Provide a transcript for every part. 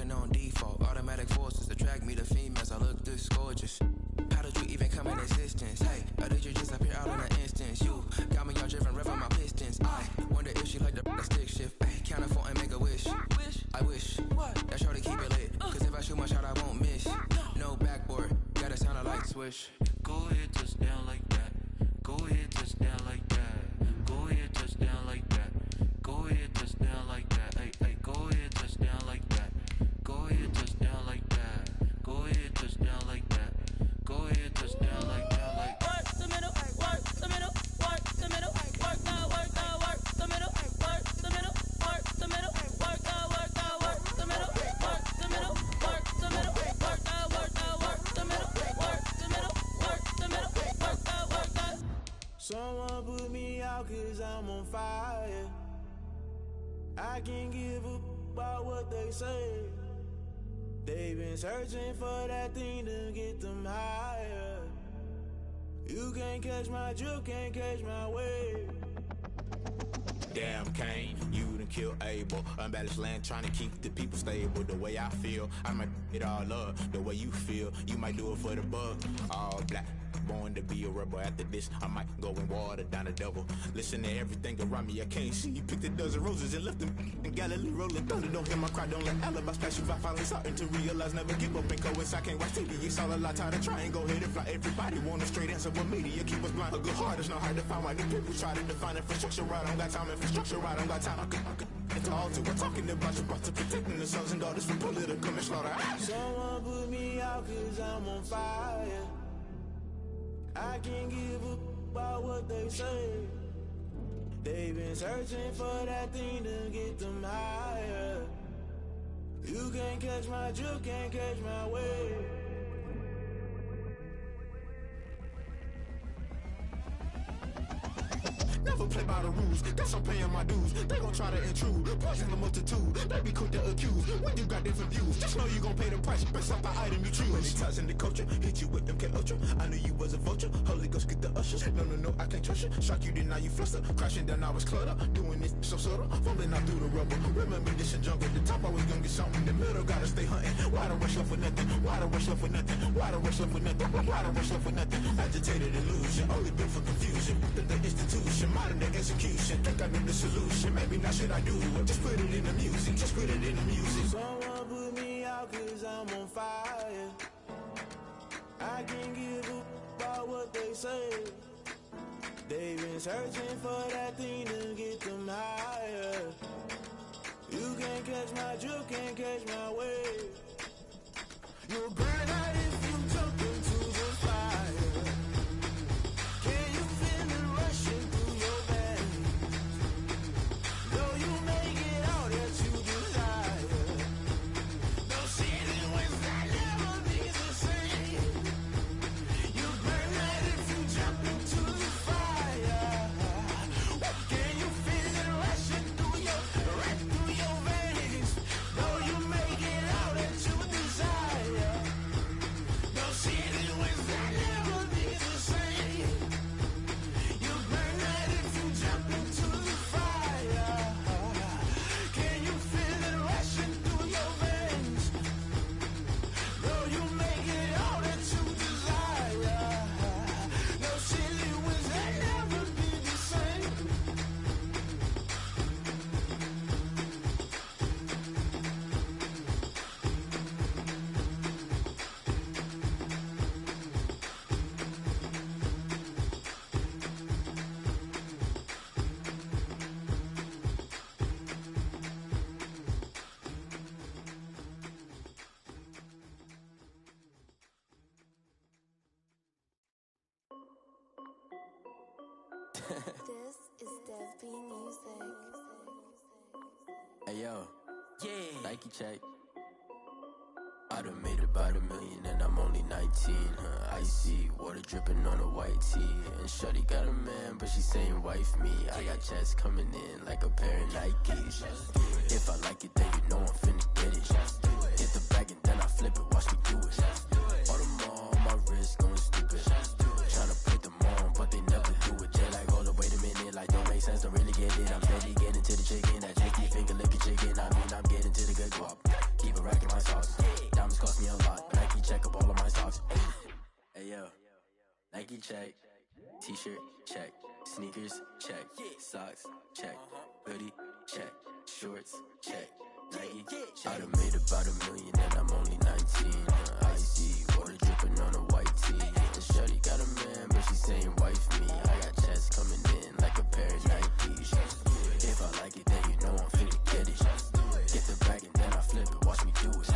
running on default. Automatic forces attract me to females. I look this gorgeous. How did you even come in existence? Hey, or did you just appear out in an instance? You got me all driven, revving my pistons. I wonder if she like the stick shift. Hey, count a 4 and make a wish. I wish that shorty keep it lit. Cause if I shoot my shot, I won't miss. No backboard, gotta sound a light switch. Go ahead, touch down like that. Go ahead, touch down like that. Go ahead, touch down like that. Go ahead, touch down like that. Hey, hey, go ahead, touch down like that. Go ahead, touch down like that. Go ahead, touch down like that. Go ahead, touch down like that. Like work the middle, work the middle, work the middle, work now, work now, work the middle, work the middle, work the middle, work now, work now, work the middle, work the middle, work the middle, work now, work now, work the middle, work the middle, work the middle, work now, work now. Someone put me out 'cause I'm on fire. I can't give up about what they say. They've been searching for that thing to get them higher. You can't catch my drift, can't catch my wave. Damn Kane, you done killed Abel. Unbalanced land trying to keep the people stable. The way I feel, I might it all up. The way you feel, you might do it for the buck. All black, born to be a rebel. After this, I might go and water down the devil. Listen to everything around me, I can't see. Picked a dozen roses and left them in Galilee rolling thunder. Don't hear my cry, don't let alibis pass you by. Finally starting to realize, never give up and coincide. Can't watch TV, it's all a lot. Tired of trying, go ahead and fly. Everybody want a straight answer, but media keep us blind. A good heart is not hard to find. Why do people try to define infrastructure right? I don't got time, infrastructure right, I don't got time. I could it's all to. We're talking about you, about to protecting the sons and daughters from political and slaughter. Someone put me out 'cause I'm on fire. I can't give up about what they say. They've been searching for that thing to get them higher. You can't catch my drift, can't catch my wave. Never play by the rules, guess I'm paying my dues. They gon' try to intrude, poison the multitude. They be quick to accuse, when you got different views. Just know you gon' pay the price, based off the item you choose. Many times in the culture, hit you with them K Ultra. I knew you was a vulture, Holy Ghost get the ushers. No, I can't trust you. Shock you, then now you fluster. Crashing down, I was cluttered. Doing this so subtle, fumbling out through the rubble. Remember this in jungle, the top I was gonna get something. The middle gotta stay hunting. Why the rush left for nothing? Why the rush left for nothing? Why the rush left for nothing? Why the rush left for nothing? Agitated illusion, only built for confusion. The institution, modern day execution. Think I knew the solution, maybe now should I do it? Just put it in the music, just put it in the music. Someone put me out 'cause I'm on fire. I can't give up about what they say. They've been searching for that thing to get them higher. You can't catch my drift, can't catch my wave. You'll burn out if you jump into the fire. Can you feel it rushing through your veins? Though you may get all that you desire, no city was that never be the same. You burn out if you jump into the fire. Can you feel it rushing through your veins? Though you may get all that you desire, no city was that never be the same. You burn out if you jump into the fire. Can you feel it rushing through your veins? Though you may get all that you desire, no city was that never be the same. This is Dev B Music. Hey yo, Yeah. Nike check. I done made about $1 million and I'm only 19. Icy water dripping on a white tee. And shorty got a man, but she saying wife me. I got checks coming in like a pair of Nikes. If I like it, then you know I'm finna get it. Get the bag and then I flip it. Watch me do it. All them on my wrist going stupid. Tryna put them on, but they never do it. They're like, hold up, wait a minute. Like, don't make sense, don't really get it. I'm steady getting to the chicken. That tricky finger licking chicken. I mean, I'm getting to the good guap. Keep it racking my Nike check, t-shirt check, sneakers check, socks check, hoodie check, shorts check, Nike check. I done made about $1 million and I'm only 19. Icy water dripping on a white tee. And shorty got a man, but she saying wife me. I got checks coming in like a pair of Nikes. If I like it, then you know I'm finna get it. Get the bag and then I flip it, watch me do it.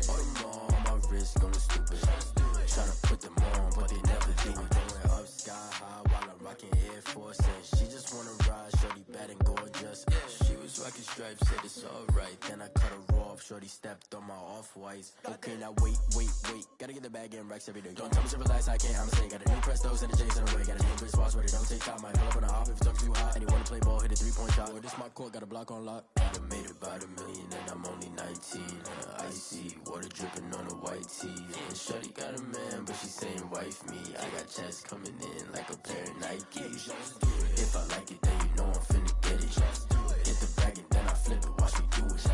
All them on my wrist going stupid. Tryna put them on, but they never do it. Going up sky high while I'm rocking Air Force. And she just wanna ride, shorty bad and gorgeous. She was rocking stripes, said it's alright. Then I cut her off, shorty stepped on my off-whites. Okay, now wait. Gotta get the bag and racks every day. Don't tell me to relax, I can't, I'ma say. Got a new Presto, send a Jason away. Got a new bitch boss, where they don't take time. Might pull up on a hop if it's too hot. And you wanna play ball, hit a 3-point shot. Or this my court, got a block on lock. I done made about $1 million and I'm only 19. Icy water dripping on a white tee. And shorty got a man, but she saying wife me. I got checks coming in like a pair of Nikes. If I like it, then you know I'm finna get it. Get the bag and then I flip it, watch me do it.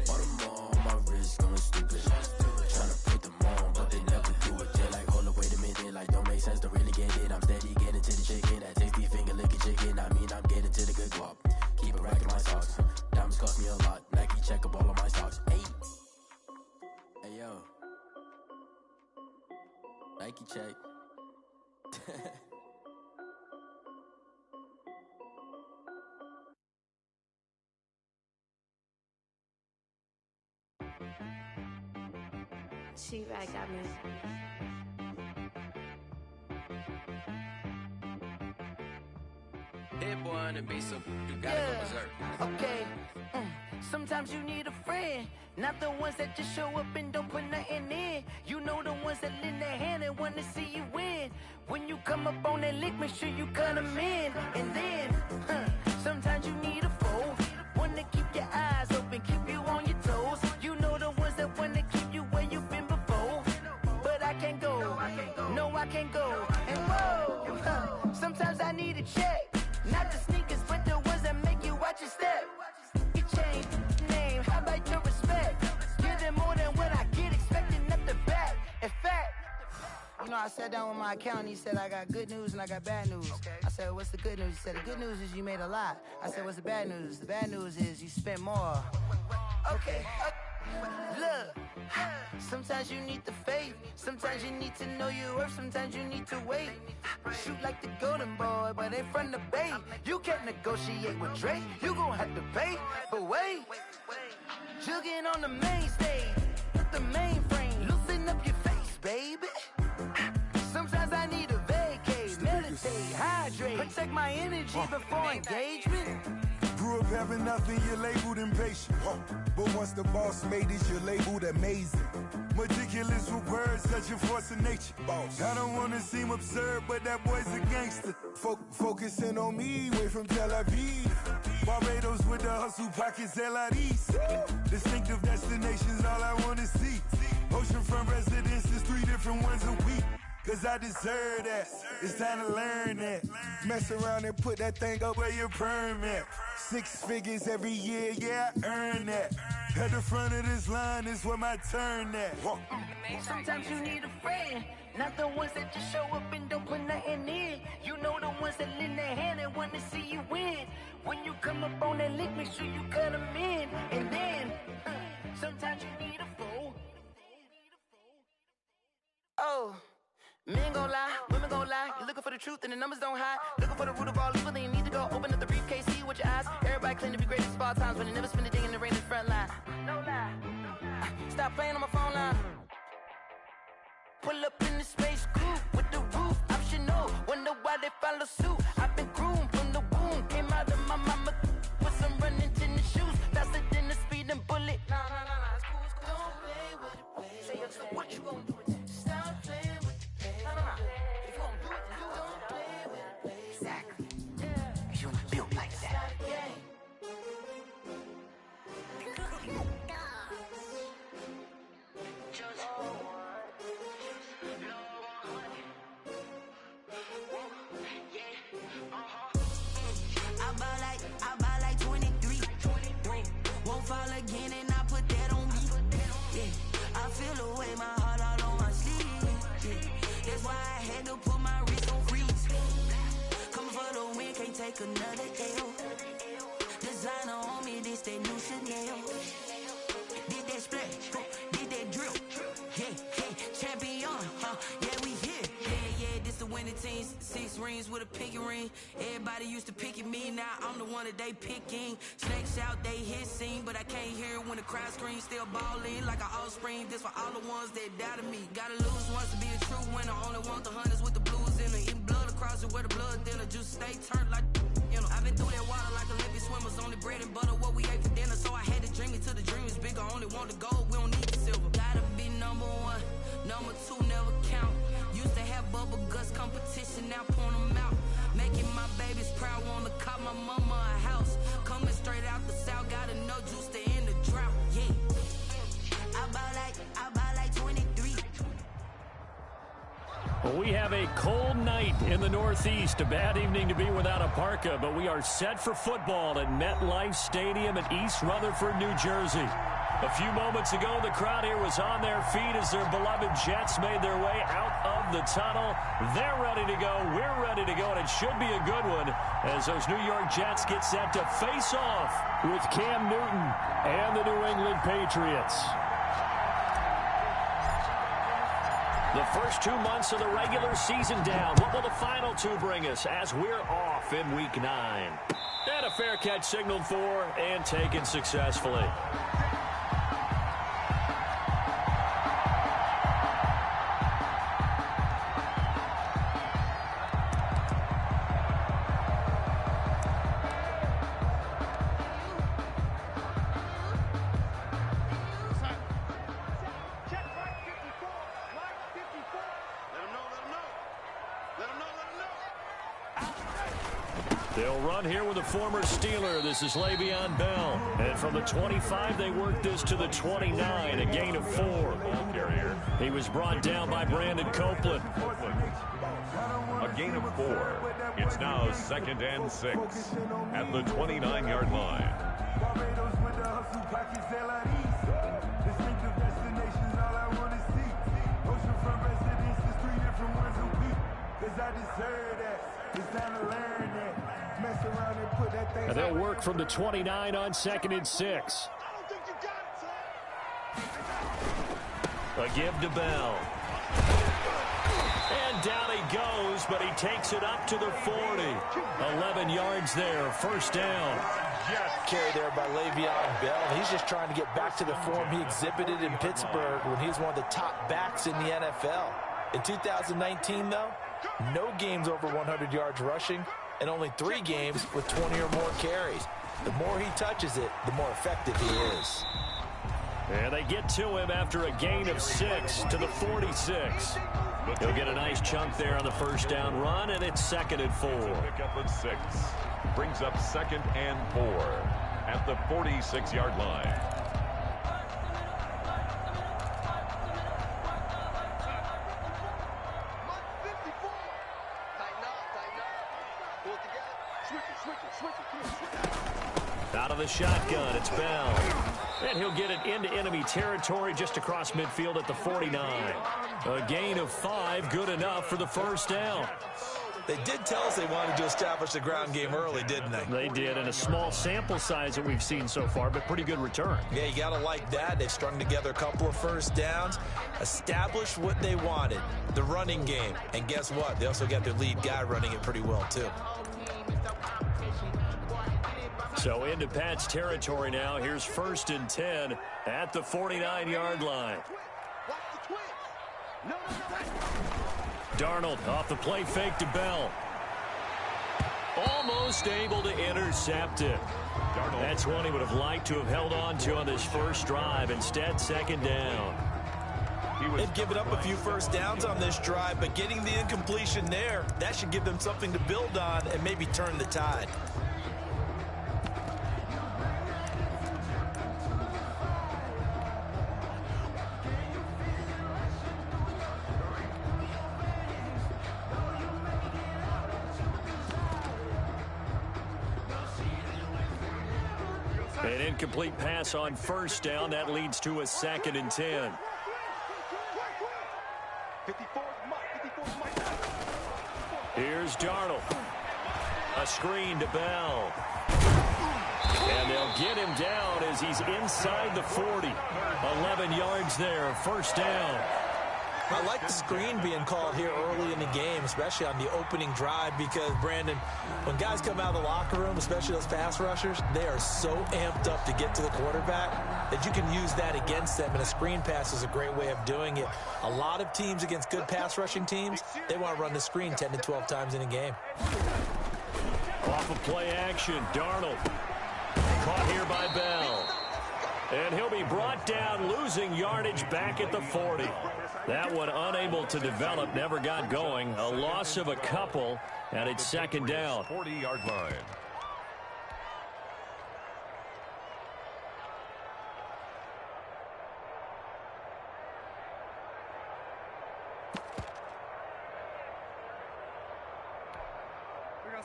All them on my wrist going stupid. Tryna put them on, but they never do it. They're like, hold up, wait a minute, like don't make sense, don't really get it. I'm steady getting to the chicken, that tasty finger licking chicken. I mean, I'm getting to the good guap. Keep it racking my socks. Diamonds cost me a lot. Nike check up all of my stocks. Hey yo, Nike check. She right got me. Hit boy on the beat, so you gotta go berserk. Okay. Sometimes you need a friend, not the ones that just show up and don't put nothing in. You know the ones that lend their hand and wanna see you win. When you come up on that lick, make sure you cut them in. And then, sometimes you need a foe, one to keep your eyes open, keep you on your toes. You know the ones that wanna keep you where you've been before. But I can't go, no I can't go. And whoa, sometimes I need a check. Not the sneakers, but the ones that make you watch your step. You change name, how about your respect? Give them more than what I get, expecting at the back. In fact, you know, I sat down with my accountant, he said, I got good news and I got bad news. I said, what's the good news? He said, the good news is you made a lot. I said, what's the bad news? The bad news is you spent more. Okay. Look, sometimes you need the faith, sometimes you need to know your worth, sometimes you need to wait. Shoot like the golden boy, but ain't from the bay. You can't negotiate with Drake, you gon' have to pay. But wait, jugging on the main stage, the mainframe, loosen up your face, baby. Sometimes I need a vacate, meditate, hydrate, protect my energy before engagement. Grew up having nothing, you're labeled impatient. But once the boss made it, you're labeled amazing. Meticulous with words, such a force of nature. I don't wanna seem absurd, but that boy's a gangster. Focusing on me, way from Tel Aviv. Barbados with the hustle pockets, LIDs. Distinctive destinations, all I wanna see. Oceanfront residences, 3 different ones a week. Cause I deserve that, it's time to learn that. Mess around and put that thing up where your permit. 6 figures every year, yeah, I earn that. At the front of this line is where my turn at. Sometimes you need a friend, not the ones that just show up and don't put nothing in. You know the ones that lend their hand and want to see you win. When you come up on that lick, make sure you cut them in. And then, sometimes you need a foe. Oh. Men gon' lie, women gon' lie. You're looking for the truth and the numbers don't hide. Looking for the root of all evil, then you need to go open up the briefcase, see with your eyes. Everybody claim to be greatest of all times, but they never spend a day in the rain in the front line. No lie. Stop playing on my phone line. Pull up in the space coupe with the roof optional. Wonder why they follow suit. I've been groomed from the womb. Came out of my mama with some running tennis shoes. Faster than the speeding bullet. Nah, it's cool, it's cool. Don't play with it, play. Say, so what you gon' do with it? Stop playing with it. If you gon' do it, then don't play with it, play. Exactly. Cause you ain't built like that. I buy like 23. Won't fall again and I put that on me. Yeah, I feel away my heart all on my sleeve. Yeah. That's why I had to put my take another L. Designer on me, this that new Chanel. Did that splash, did that drill. Yeah, champion, yeah, we here. Yeah, this the winning team. 6 rings with a pinky ring. Everybody used to pick at me, now I'm the one that they picking. Snakes out, they hissing, but I can't hear when the crowd screams. Still balling like an offspring. This for all the ones that doubted me. Gotta lose once to be a true winner. Only want the hunters with the blues in it. Eating blood across it where the blood thinner. Juice stay turned like I've been through that water like Olympic swimmers. Only bread and butter what we ate for dinner. So I had to dream it till the dream is bigger. Only want the gold, we don't need the silver. Gotta be number 1, number 2 never count. Used to have bubble guts competition, now point them out. Making my babies proud, wanna call my mama a house. Coming straight out the south, gotta know juice to end the drought. Yeah, I bought like 23. Well, we have a cold night in the Northeast. A bad evening to be without a parka, but we are set for football at MetLife Stadium in East Rutherford, New Jersey. A few moments ago, the crowd here was on their feet as their beloved Jets made their way out of the tunnel. They're ready to go. We're ready to go, and it should be a good one as those New York Jets get set to face off with Cam Newton and the New England Patriots. The first 2 months of the regular season down. What will the final 2 bring us as we're off in Week 9? And a fair catch signaled for and taken successfully. They'll run here with a former Steeler. This is Le'Veon Bell. And from the 25, they work this to the 29, a gain of 4. He was brought down by Brandon Copeland. A gain of 4. It's now 2nd and 6 at the 29-yard line. And they'll work from the 29 on 2nd and 6. A give to Bell. And down he goes, but he takes it up to the 40. 11 yards there, first down. Carry there by Le'Veon Bell. He's just trying to get back to the form he exhibited in Pittsburgh when he was one of the top backs in the NFL. In 2019, though, no games over 100 yards rushing, and only 3 games with 20 or more carries. The more he touches it, the more effective he is. And they get to him after a gain of 6 to the 46. He'll get a nice chunk there on the first down run, and it's 2nd and 4. Pick up at 6. Brings up 2nd and 4 at the 46-yard line. Out of the shotgun, it's Bell. And he'll get it into enemy territory just across midfield at the 49. A gain of 5, good enough for the first down. They did tell us they wanted to establish the ground game early, didn't they? They did, and a small sample size that we've seen so far, but pretty good return. Yeah, you got to like that. They've strung together a couple of first downs, established what they wanted, the running game. And guess what? They also got their lead guy running it pretty well, too. So into Pat's territory now. Here's 1st and 10 at the 49-yard line. Darnold off the play fake to Bell. Almost able to intercept it. That's one he would have liked to have held on to on this first drive. Instead, 2nd down. They've given up a few first downs on this drive, but getting the incompletion there, that should give them something to build on and maybe turn the tide. An incomplete pass on first down. That leads to a 2nd and 10. Here's Darnold. A screen to Bell. And they'll get him down as he's inside the 40. 11 yards there, first down. I like the screen being called here early in the game, especially on the opening drive, because, Brandon, when guys come out of the locker room, especially those pass rushers, they are so amped up to get to the quarterback that you can use that against them, and a screen pass is a great way of doing it. A lot of teams against good pass rushing teams, they want to run the screen 10 to 12 times in a game. Off of play action, Darnold. Caught here by Bell. And he'll be brought down, losing yardage back at the 40. That one unable to develop, never got going. A loss of a couple, and it's second down. 40-yard line.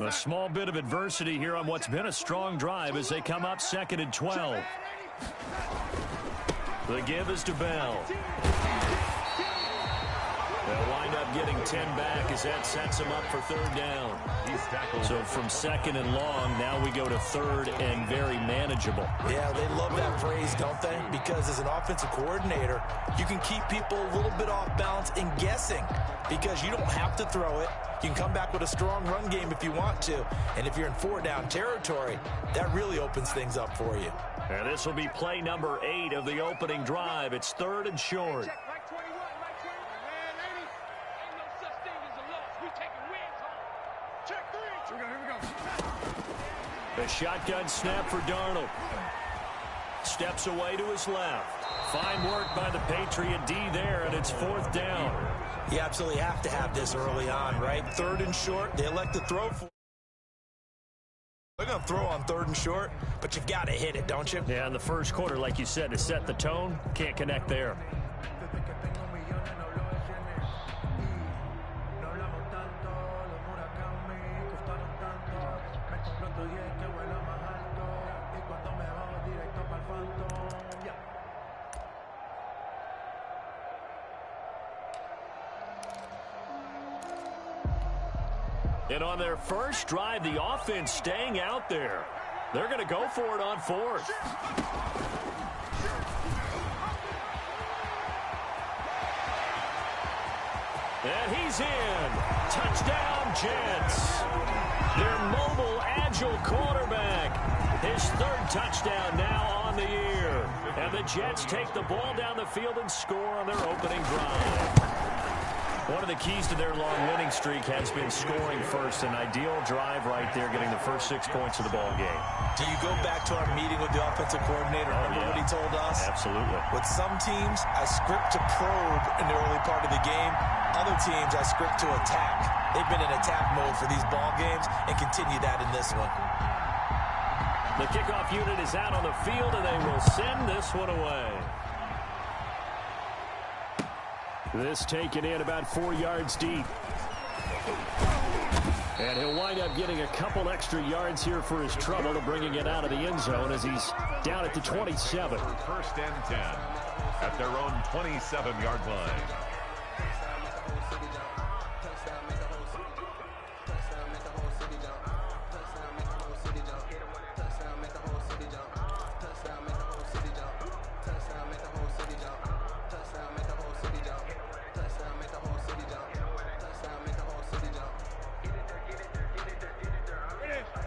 A small bit of adversity here on what's been a strong drive as they come up second and 12. The give is to Bell. They'll wind up getting 10 back as that sets them up for third down. So from second and long, now we go to third and very manageable. Yeah, they love that phrase, don't they? Because as an offensive coordinator, you can keep people a little bit off balance and guessing because you don't have to throw it. You can come back with a strong run game if you want to. And if you're in four-down territory, that really opens things up for you. And this will be play number 8 of the opening drive. It's third and short. The shotgun snap for Darnold. Steps away to his left. Fine work by the Patriot D there, and it's fourth down. You absolutely have to have this early on, right? Third and short, they elect to throw for. They're going to throw on third and short, but you've got to hit it, don't you? Yeah, in the first quarter, like you said, to set the tone, can't connect there. And on their first drive, the offense staying out there. They're going to go for it on fourth. And he's in. Touchdown, Jets. Their mobile, agile quarterback. His third touchdown now on the year. And the Jets take the ball down the field and score on their opening drive. One of the keys to their long winning streak has been scoring first. An ideal drive right there, getting the first 6 points of the ball game. Do you go back to our meeting with the offensive coordinator? Remember what he told us? Absolutely. With some teams, I script to probe in the early part of the game. Other teams, I script to attack. They've been in attack mode for these ball games and continue that in this one. The kickoff unit is out on the field, and they will send this one away. This taken in about 4 yards deep. And he'll wind up getting a couple extra yards here for his trouble and bringing it out of the end zone as he's down at the 27. First and 10 at their own 27-yard line.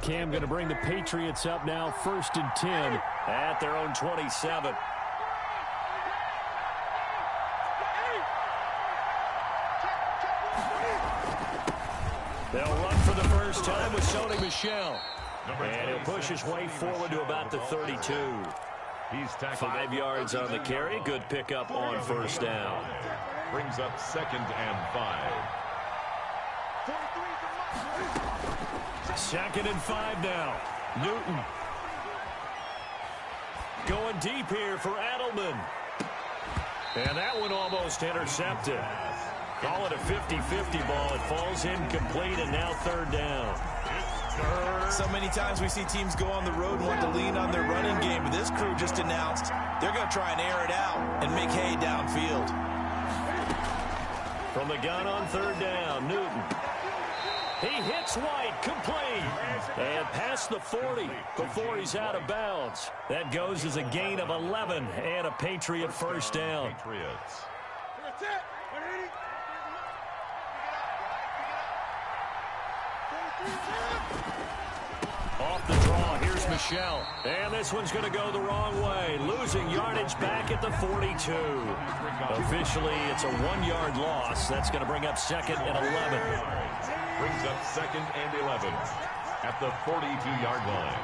Cam going to bring the Patriots up now, first and 10 at their own 27. They'll run for the first time with Sony Michel. And he'll push his way forward to about the 32. He's 5 yards on the carry. Good pickup on first down. Brings up second and 5. Second and 5 now. Newton. Going deep here for Edelman. And that one almost intercepted. Call it a 50-50 ball. It falls incomplete, and now third down. So many times we see teams go on the road and want to lean on their running game. But this crew just announced they're going to try and air it out and make hay downfield. From the gun on third down, Newton. He hits White, complete. And past the 40 before he's out of bounds. That goes as a gain of 11 and a Patriot first down. Patriots. Off the draw, here's Michelle. And this one's going to go the wrong way. Losing yardage back at the 42. Officially, it's a 1-yard loss. That's going to bring up 2nd and 11. Brings up 2nd and 11 at the 42-yard line.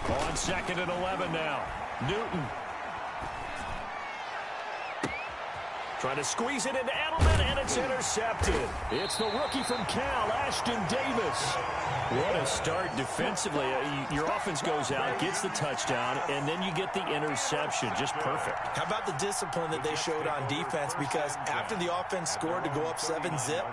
On 2nd and 11 now. Newton. Trying to squeeze it into Edelman, and it's intercepted. It's the rookie from Cal, Ashton Davis. What a start defensively. Your offense goes out, gets the touchdown, and then you get the interception. Just perfect. How about the discipline that they showed on defense? Because after the offense scored to go up 7-zip,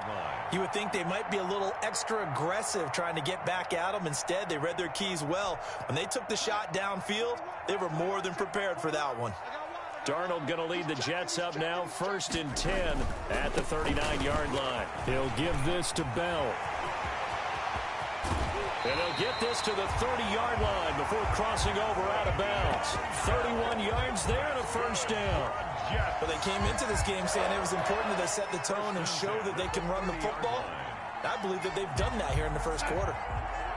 you would think they might be a little extra aggressive trying to get back at them. Instead, they read their keys well. When they took the shot downfield, they were more than prepared for that one. Darnold going to lead the Jets up now, 1st and 10 at the 39-yard line. He'll give this to Bell. And he'll get this to the 30-yard line before crossing over out of bounds. 31 yards there and a first down. But they came into this game saying it was important that they set the tone and show that they can run the football. I believe that they've done that here in the first quarter.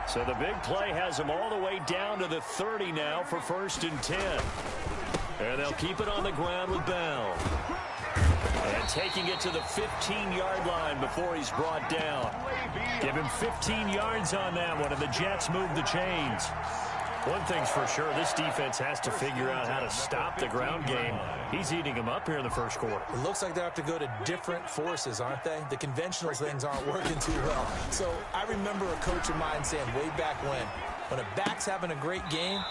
So the big play has them all the way down to the 30 now for 1st and 10. And they'll keep it on the ground with Bell. And taking it to the 15-yard line before he's brought down. Give him 15 yards on that one, and the Jets move the chains. One thing's for sure, this defense has to figure out how to stop the ground game. He's eating them up here in the first quarter. It looks like they have to go to different forces, aren't they? The conventional things aren't working too well. So I remember a coach of mine saying way back when a back's having a great game,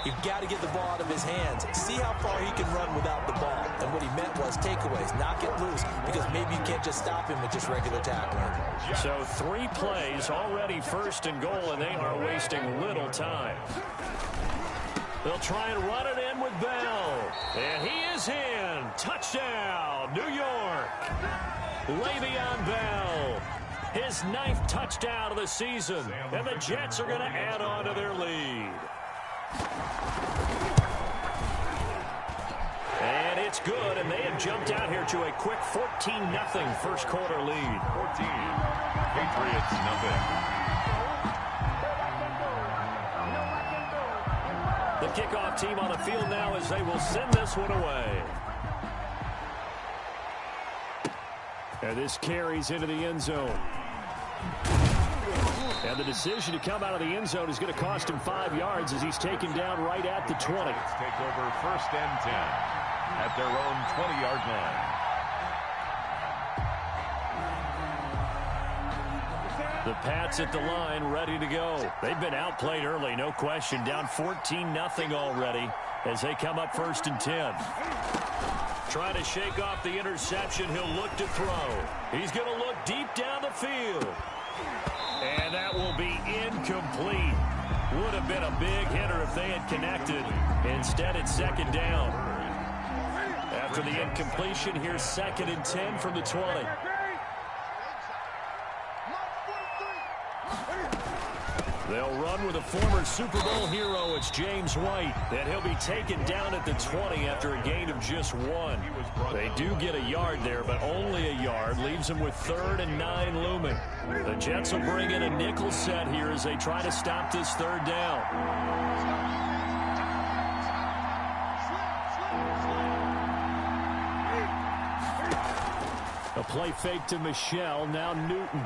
you've got to get the ball out of his hands. See how far he can run without the ball. And what he meant was takeaways, knock it loose, because maybe you can't just stop him with just regular tackling. So 3 plays, already 1st and goal, and they are wasting little time. They'll try and run it in with Bell. And he is in. Touchdown, New York. Le'Veon Bell. His 9th touchdown of the season. And the Jets are going to add on to their lead. And it's good, and they have jumped out here to a quick 14-0 first quarter lead. 14. Patriots nothing. The kickoff team on the field now as they will send this one away. And this carries into the end zone. And the decision to come out of the end zone is going to cost him 5 yards as he's taken down right at the 20. Let's take over 1st and 10 at their own 20-yard line. The Pats at the line, ready to go. They've been outplayed early, no question. Down 14-0 already as they come up 1st and 10. Trying to shake off the interception. He'll look to throw. He's going to look deep down the field. And that will be incomplete. Would have been a big hitter if they had connected. Instead, it's 2nd down. After the incompletion, here's 2nd and 10 from the 20. They'll run with a former Super Bowl hero. It's James White. And he'll be taken down at the 20 after a gain of just 1. They do get a yard there, but only a yard. Leaves them with 3rd and 9 looming. The Jets will bring in a nickel set here as they try to stop this 3rd down. A play fake to Michelle. Now Newton.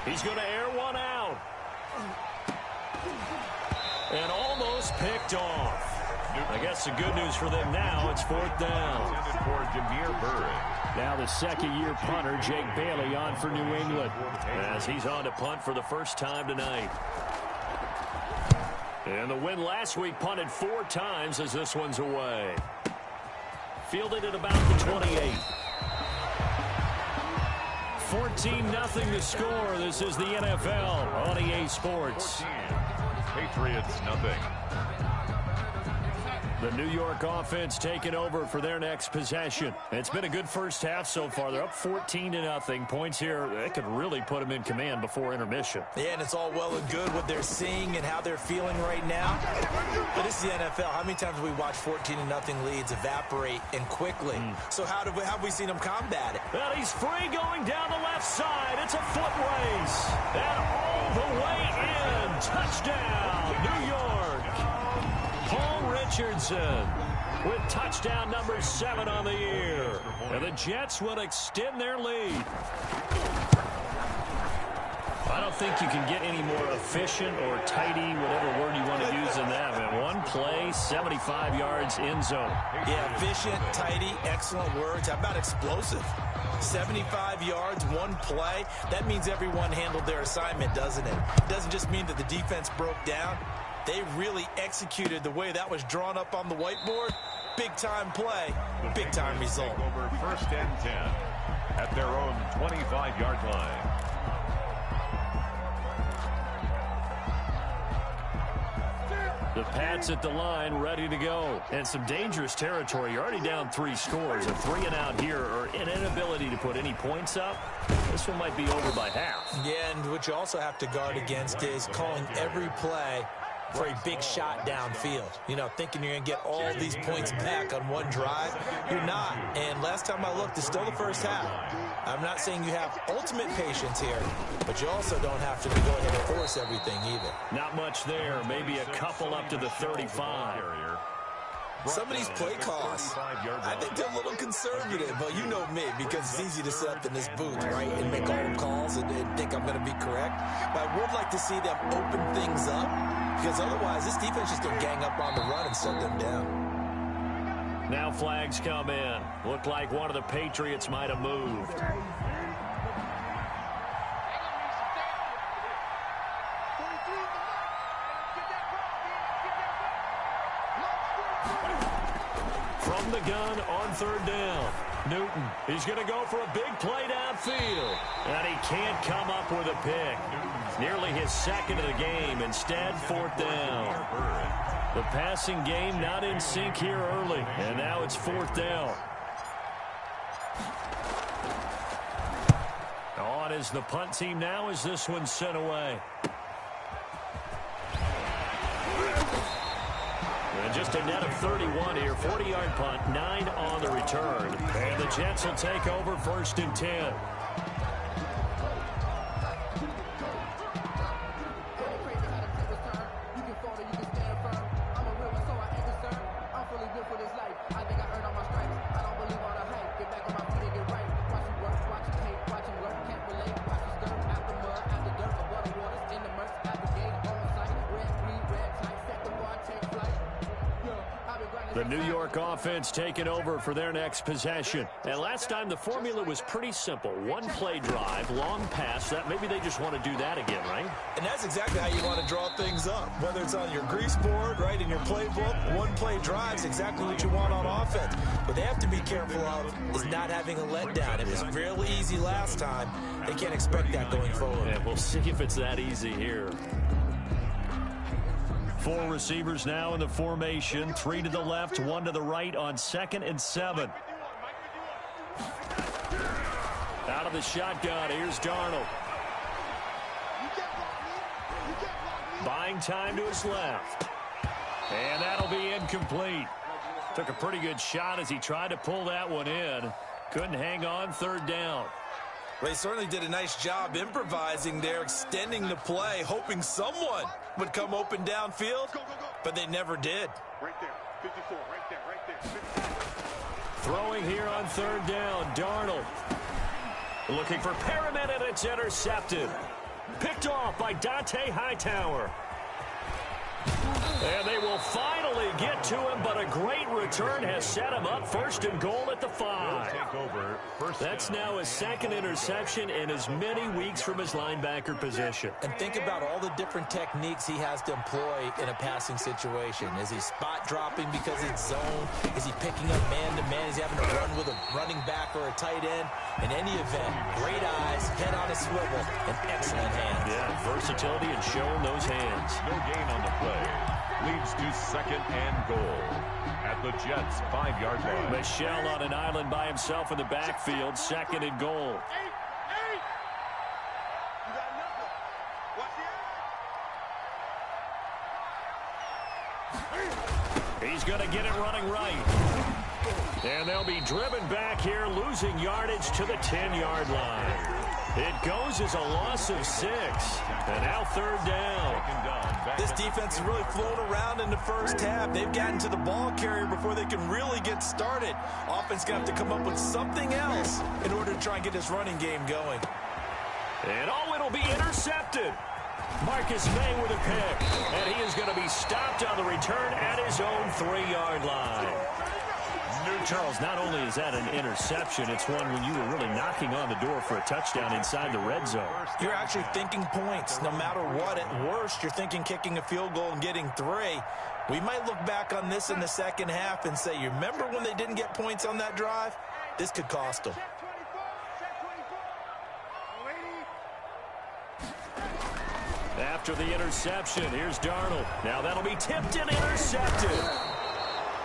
He's going to air one out. And almost picked off. I guess the good news for them now, it's 4th down. Now the 2nd-year punter, Jake Bailey, on for New England, as he's on to punt for the first time tonight. And the win last week, punted 4 times as this one's away. Fielded at about the 28. 14-0 to score. This is the NFL on EA Sports. 14. Patriots nothing. The New York offense taking over for their next possession. It's been a good first half so far. They're up 14-0. Points here, they could really put them in command before intermission. Yeah, and it's all well and good what they're seeing and how they're feeling right now. But this is the NFL. How many times have we watched 14-0 leads evaporate and quickly? So how have we seen them combat it? Well, he's free going down the left side. It's a foot race. And all the way in. Touchdown, New York. Paul Richardson with touchdown number 7 on the year. And the Jets will extend their lead. I don't think you can get any more efficient or tidy, whatever word you want to use in that. Man, one play, 75 yards in zone. Yeah, efficient, tidy, excellent words. How about explosive? 75 yards, one play. That means everyone handled their assignment, doesn't it? It doesn't just mean that the defense broke down. They really executed the way that was drawn up on the whiteboard. Big-time play, big-time result. Over 1st and 10 at their own 25-yard line. The Pats at the line, ready to go. And some dangerous territory. You're already down 3 scores. A 3 and out here, or an inability to put any points up. This one might be over by half. Yeah, and what you also have to guard against is calling every play for a big shot downfield. You know, thinking you're going to get all these points back on one drive. You're not. And last time I looked, it's still the first half. I'm not saying you have ultimate patience here, but you also don't have to go ahead and force everything either. Not much there. Maybe a couple up to the 35. Some of these play calls, I think they're a little conservative, but you know me, because it's easy to sit up in this booth, right, and make all calls and think I'm going to be correct. But I would like to see them open things up, because otherwise this defense is going to gang up on the run and shut them down. Now flags come in. Looked like one of the Patriots might have moved. From the gun on 3rd down. Newton, he's going to go for a big play downfield. And he can't come up with a pick. Nearly his 2nd of the game. Instead, 4th down. The passing game not in sync here early. And now it's 4th down. On is the punt team now as this one's sent away. And just a net of 31 here. 40-yard punt, 9 on the return. And the Jets will take over 1st and 10. The New York offense taking over for their next possession. And last time the formula was pretty simple. One play drive, long pass. That maybe they just want to do that again, right? And that's exactly how you want to draw things up. Whether it's on your grease board, right, in your playbook, one play drive is exactly what you want on offense. What they have to be careful of is not having a letdown. It was fairly easy last time. They can't expect that going forward. Yeah, we'll see if it's that easy here. 4 receivers now in the formation. 3 to the left, 1 to the right on 2nd and 7. Out of the shotgun, here's Darnold. Buying time to his left. And that'll be incomplete. Took a pretty good shot as he tried to pull that one in. Couldn't hang on, 3rd down. They certainly did a nice job improvising there, extending the play, hoping someone would come open downfield, but they never did. Right there, 54, right there, 54. Throwing here on 3rd down, Darnold. Looking for Perriman, and it's intercepted. Picked off by Dante Hightower. And they will finally get to him, but a great return has set him up 1st and goal at the 5. That's now his 2nd interception in as many weeks from his linebacker position. And think about all the different techniques he has to employ in a passing situation. Is he spot dropping because it's zone? Is he picking up man-to-man? Is he having to run with a running back or a tight end? In any event, great eyes, head on a swivel, and excellent hands. Yeah, versatility and showing those hands. No gain on the play. leads to second and goal at the Jets' 5-yard line. Michel on an island by himself in the backfield, second and goal. He's going to get it running right. And they'll be driven back here, losing yardage to the 10-yard line. It goes as a loss of 6. And now third down. This defense has really flown around in the first half. They've gotten to the ball carrier before they can really get started. Offense going to have to come up with something else in order to try and get this running game going. And it'll be intercepted. Marcus May with a pick. And he is going to be stopped on the return at his own 3-yard line. Charles, not only is that an interception, it's one when you were really knocking on the door for a touchdown inside the red zone. You're actually thinking points. No matter what, at worst, you're thinking kicking a field goal and getting 3. We might look back on this in the second half and say, you remember when they didn't get points on that drive? This could cost them. After the interception, here's Darnold. Now that'll be tipped and intercepted.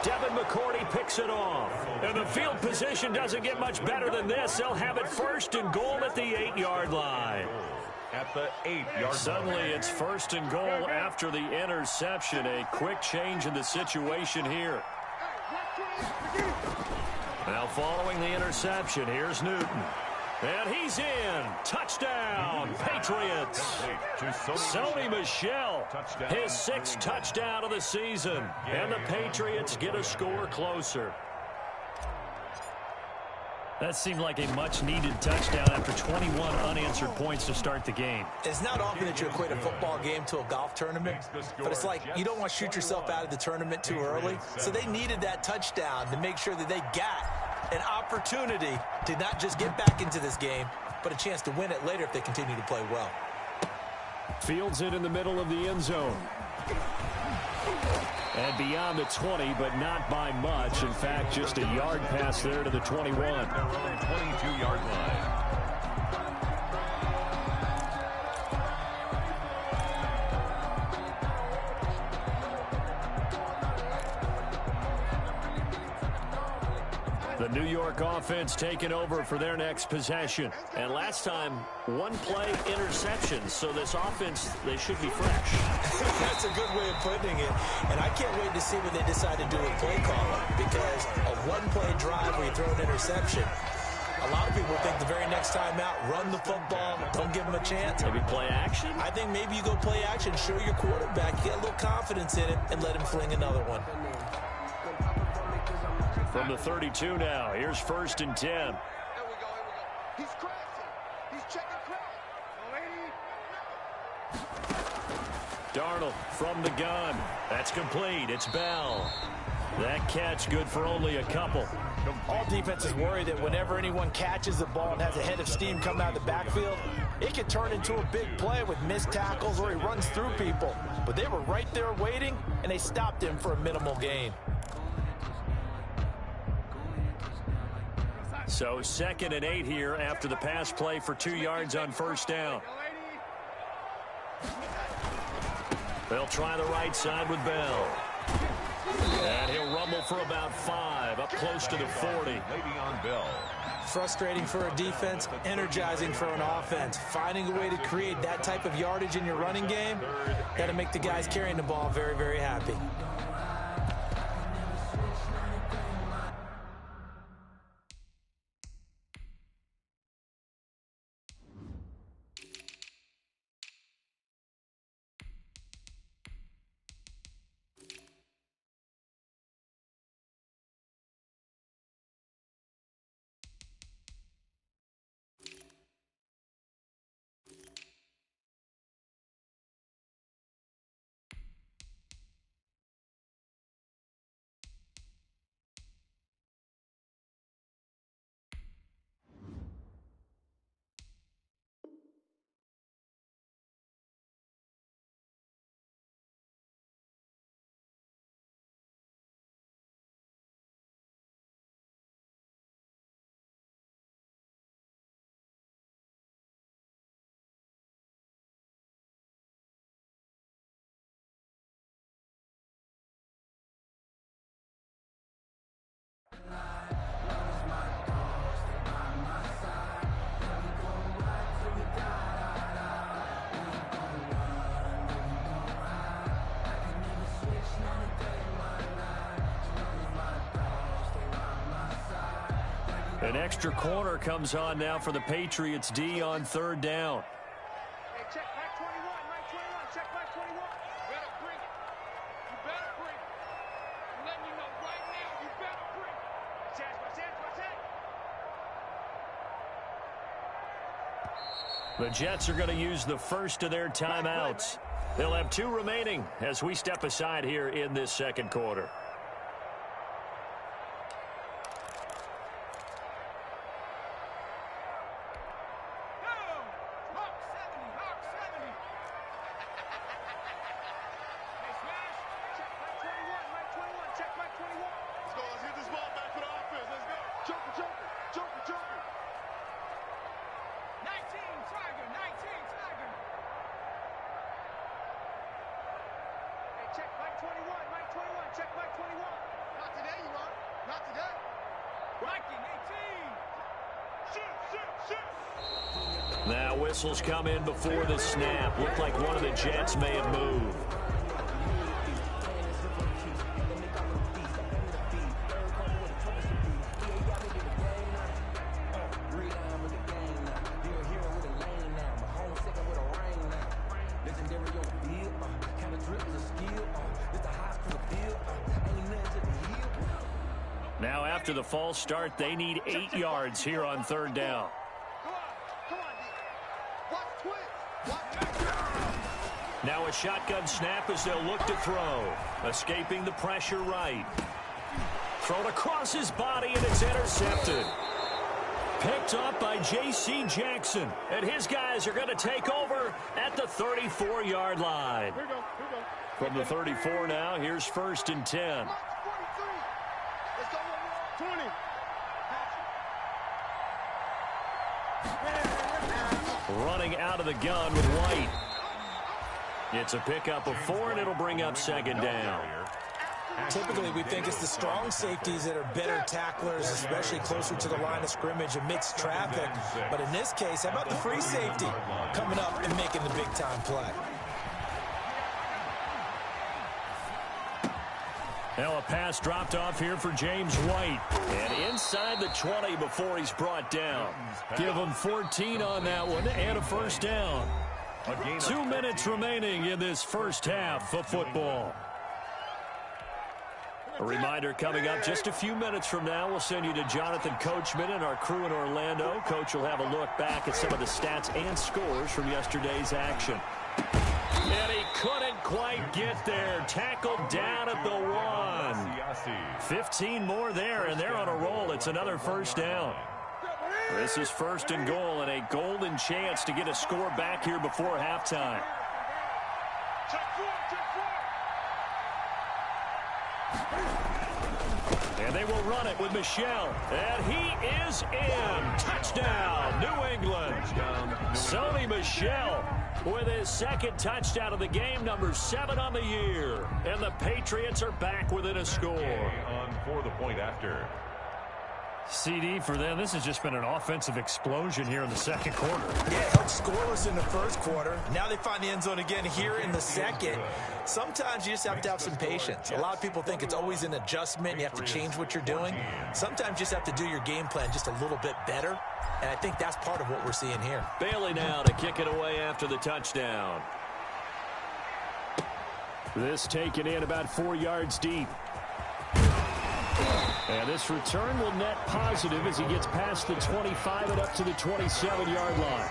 Devin McCourty picks it off. And the field position doesn't get much better than this. They'll have it first and goal at the 8-yard line. At the 8-yard line. Suddenly it's first and goal after the interception. A quick change in the situation here. Now following the interception, here's Newton. And he's in. Touchdown, Patriots. Sony Michel, his 6th touchdown of the season. And the Patriots get a score closer. That seemed like a much-needed touchdown after 21 unanswered points to start the game. It's not often that you equate a football game to a golf tournament, but it's like you don't want to shoot yourself out of the tournament too early. So they needed that touchdown to make sure that they got an opportunity to not just get back into this game, but a chance to win it later if they continue to play well. Fields it in the middle of the end zone. And beyond the 20, but not by much. In fact, just a yard pass there to the 21. Their own 22-yard line. The New York offense taking over for their next possession. And last time, one play interception. So this offense, they should be fresh. That's a good way of putting it. And I can't wait to see what they decide to do with play calling. Because a one-play drive where you throw an interception, a lot of people think the very next time out, run the football, don't give them a chance. Maybe play action? I think maybe you go play action, show your quarterback, get a little confidence in it, and let him fling another one. From the 32 now, here's first and 10. Here we go. He's crashing. He's checking crash. Darnold from the gun. That's complete. It's Bell. That catch good for only a couple. All defenses worry that whenever anyone catches the ball and has a head of steam coming out of the backfield, it could turn into a big play with missed tackles or he runs through people. But they were right there waiting, and they stopped him for a minimal gain. So 2nd and 8 here after the pass play for 2 yards on first down. They'll try the right side with Bell. And he'll rumble for about 5, up close to the 40. Le'Veon Bell. Frustrating for a defense, energizing for an offense. Finding a way to create that type of yardage in your running game, got to make the guys carrying the ball very, very happy. An extra corner comes on now for the Patriots D on third down. Hey, check Mike 21, Mike 21, check Mike 21. You better bring it. You better bring it. I'm letting you know right now, you better bring it. Watch The Jets are going to use the first of their timeouts. They'll have 2 remaining as we step aside here in this second quarter. Now whistles come in before the snap. Looked like one of the Jets may have moved. Now after the false start, they need 8 yards here on third down. Now a shotgun snap as they'll look to throw. Escaping the pressure right. Thrown across his body, and it's intercepted. Picked up by J.C. Jackson. And his guys are going to take over at the 34-yard line. Here we go. From the 34 now, here's 1st and 10. Let's go. 20. Running out of the gun with White. It's a pickup of 4, and it'll bring up 2nd down. Typically, we think it's the strong safeties that are better tacklers, especially closer to the line of scrimmage amidst traffic. But in this case, how about the free safety coming up and making the big-time play? Now a pass dropped off here for James White. And inside the 20 before he's brought down. Give him 14 on that one and a 1st down. 2 minutes remaining in this first half of football. A reminder coming up just a few minutes from now. We'll send you to Jonathan Coachman and our crew in Orlando. Coach will have a look back at some of the stats and scores from yesterday's action. And he couldn't quite get there. Tackled down at the 1. 15 more there, and they're on a roll. It's another 1st down. This is 1st and goal, and a golden chance to get a score back here before halftime. And they will run it with Michel. And he is in. Touchdown, New England. Sony Michel with his 2nd touchdown of the game, number 7 on the year. And the Patriots are back within a score. On for the point after. CD for them. This has just been an offensive explosion here in the second quarter. Yeah, held scoreless in the first quarter. Now they find the end zone again here in the second. Sometimes you just have to have some patience. A lot of people think it's always an adjustment. You have to change what you're doing. Sometimes you just have to do your game plan just a little bit better. And I think that's part of what we're seeing here. Bailey now to kick it away after the touchdown. This taken in about 4 yards deep. And this return will net positive as he gets past the 25 and up to the 27-yard line.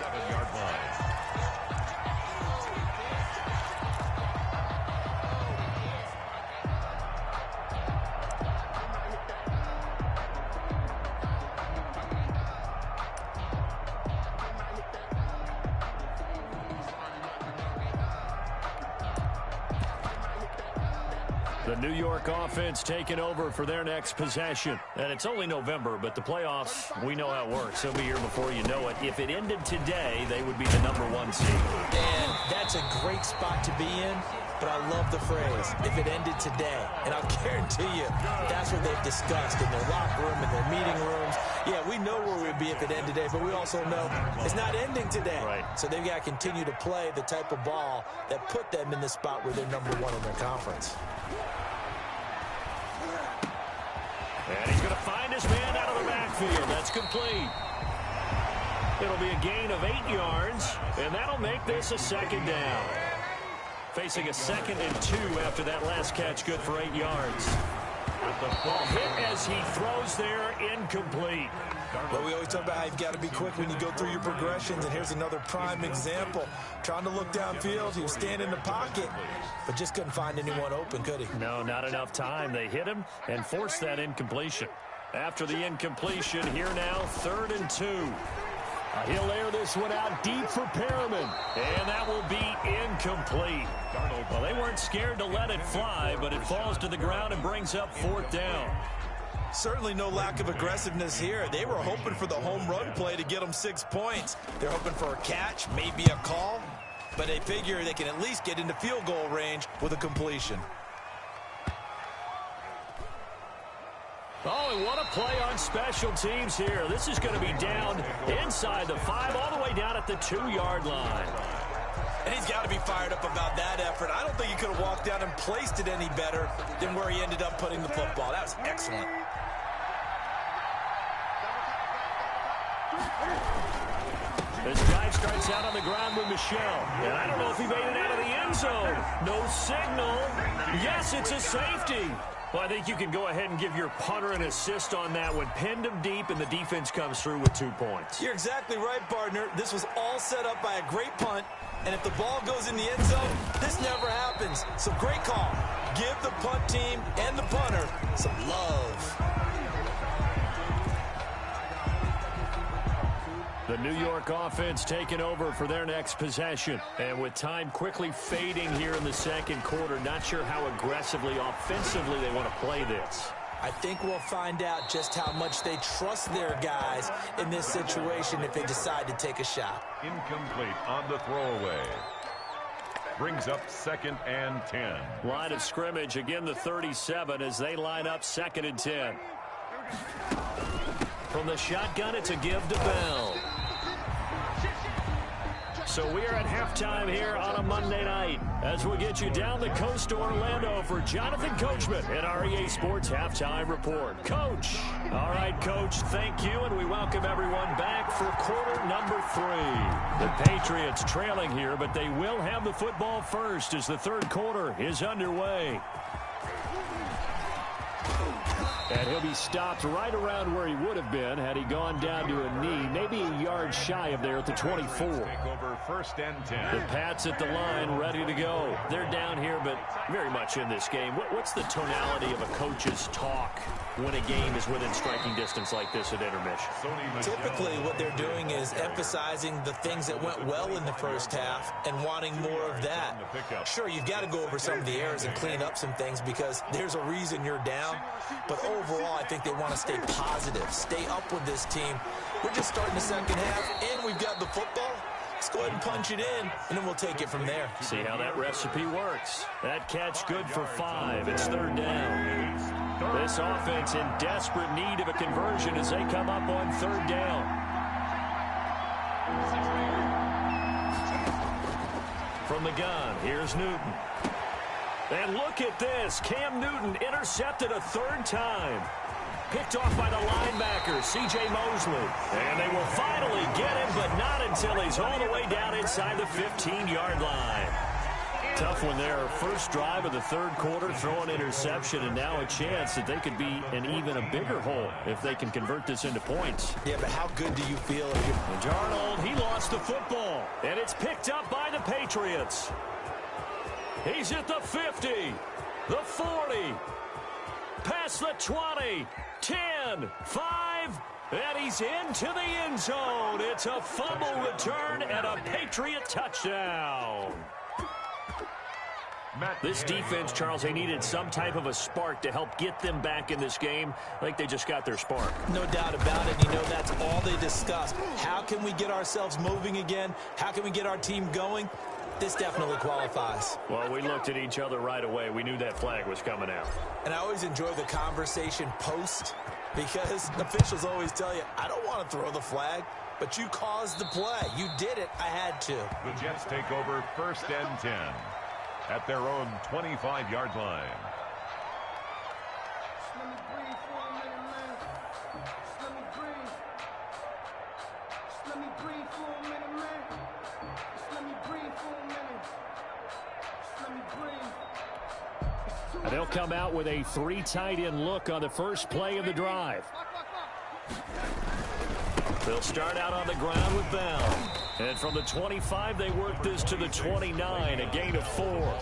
The New York offense taking over for their next possession. And it's only November, but the playoffs, we know how it works. They'll be here before you know it. If it ended today, they would be the number 1 seed. And that's a great spot to be in, but I love the phrase, if it ended today. And I'll guarantee you, that's what they've discussed in their locker room, in their meeting rooms. Yeah, we know where we'd be if it ended today, but we also know it's not ending today. Right. So they've got to continue to play the type of ball that put them in the spot where they're number 1 in their conference. And he's going to find his man out of the backfield. That's complete. It'll be a gain of 8 yards, and that'll make this a second down. Facing a 2nd and 2 after that last catch, good for 8 yards. Ball hit as he throws there, incomplete. Well, we always talk about how you've got to be quick when you go through your progressions, and here's another prime example. Trying to look downfield, he was standing in the pocket, but just couldn't find anyone open, could he? No, not enough time. They hit him and forced that incompletion. After the incompletion, here now, 3rd and 2. He'll air this one out deep for Perriman, and that will be incomplete. Well, they weren't scared to let it fly, but it falls to the ground and brings up 4th down. Certainly no lack of aggressiveness here. They were hoping for the home run play to get them 6 points. They're hoping for a catch, maybe a call, but they figure they can at least get into field goal range with a completion. Oh, and what a play on special teams here. This is going to be down inside the 5, all the way down at the 2-yard line. And he's got to be fired up about that effort. I don't think he could have walked down and placed it any better than where he ended up putting the football. That was excellent. This drive starts out on the ground with Michelle. And I don't know if he made it out of the end zone. No signal. Yes, it's a safety. Well, I think you can go ahead and give your punter an assist on that one. Pinned him deep, and the defense comes through with 2 points. You're exactly right, partner. This was all set up by a great punt, and if the ball goes in the end zone, this never happens. So great call. Give the punt team and the punter some love. The New York offense taking over for their next possession. And with time quickly fading here in the 2nd quarter, not sure how aggressively, offensively they want to play this. I think we'll find out just how much they trust their guys in this situation if they decide to take a shot. Incomplete on the throwaway. Brings up 2nd and 10. Line of scrimmage, again the 37 as they line up 2nd and 10. From the shotgun, it's a give to Bell. So we are at halftime here on a Monday night as we get you down the coast to Orlando for Jonathan Coachman at our EA Sports Halftime Report. Coach. All right, Coach, thank you, and we welcome everyone back for quarter number 3. The Patriots trailing here, but they will have the football first as the 3rd quarter is underway. And he'll be stopped right around where he would have been had he gone down to a knee, maybe a yard shy of there at the 24. Take over 1st and 10. The Pats at the line, ready to go. They're down here, but very much in this game. What's the tonality of a coach's talk when a game is within striking distance like this at intermission? Typically, what they're doing is emphasizing the things that went well in the first half and wanting more of that. Sure, you've got to go over some of the errors and clean up some things because there's a reason you're down. But overall, I think they want to stay positive, stay up with this team. We're just starting the 2nd half, and we've got the football. Let's go ahead and punch it in, and then we'll take it from there. See how that recipe works. That catch good for 5. It's 3rd down. This offense in desperate need of a conversion as they come up on 3rd down. From the gun, here's Newton. And look at this. Cam Newton intercepted a 3rd time. Picked off by the linebacker, C.J. Mosley. And they will finally get him, but not until he's all the way down inside the 15-yard line. Tough one there. First drive of the 3rd quarter, throw an interception, and now a chance that they could be in even a bigger hole if they can convert this into points. Yeah, but how good do you feel if you're... And Darnold, he lost the football, and it's picked up by the Patriots. He's at the 50, the 40, past the 20, 10, 5, and he's into the end zone. It's a fumble return and a Patriot touchdown. This defense, Charles, they needed some type of a spark to help get them back in this game. I think they just got their spark. No doubt about it. You know, that's all they discussed. How can we get ourselves moving again? How can we get our team going? This definitely qualifies. Well, we looked at each other right away. We knew that flag was coming out. And I always enjoy the conversation post because officials always tell you, I don't want to throw the flag, but you caused the play. You did it. I had to. The Jets take over 1st and 10 at their own 25-yard line. And they'll come out with a 3 tight end look on the first play of the drive. They'll start out on the ground with Bell. And from the 25, they work this to the 29, a gain of 4.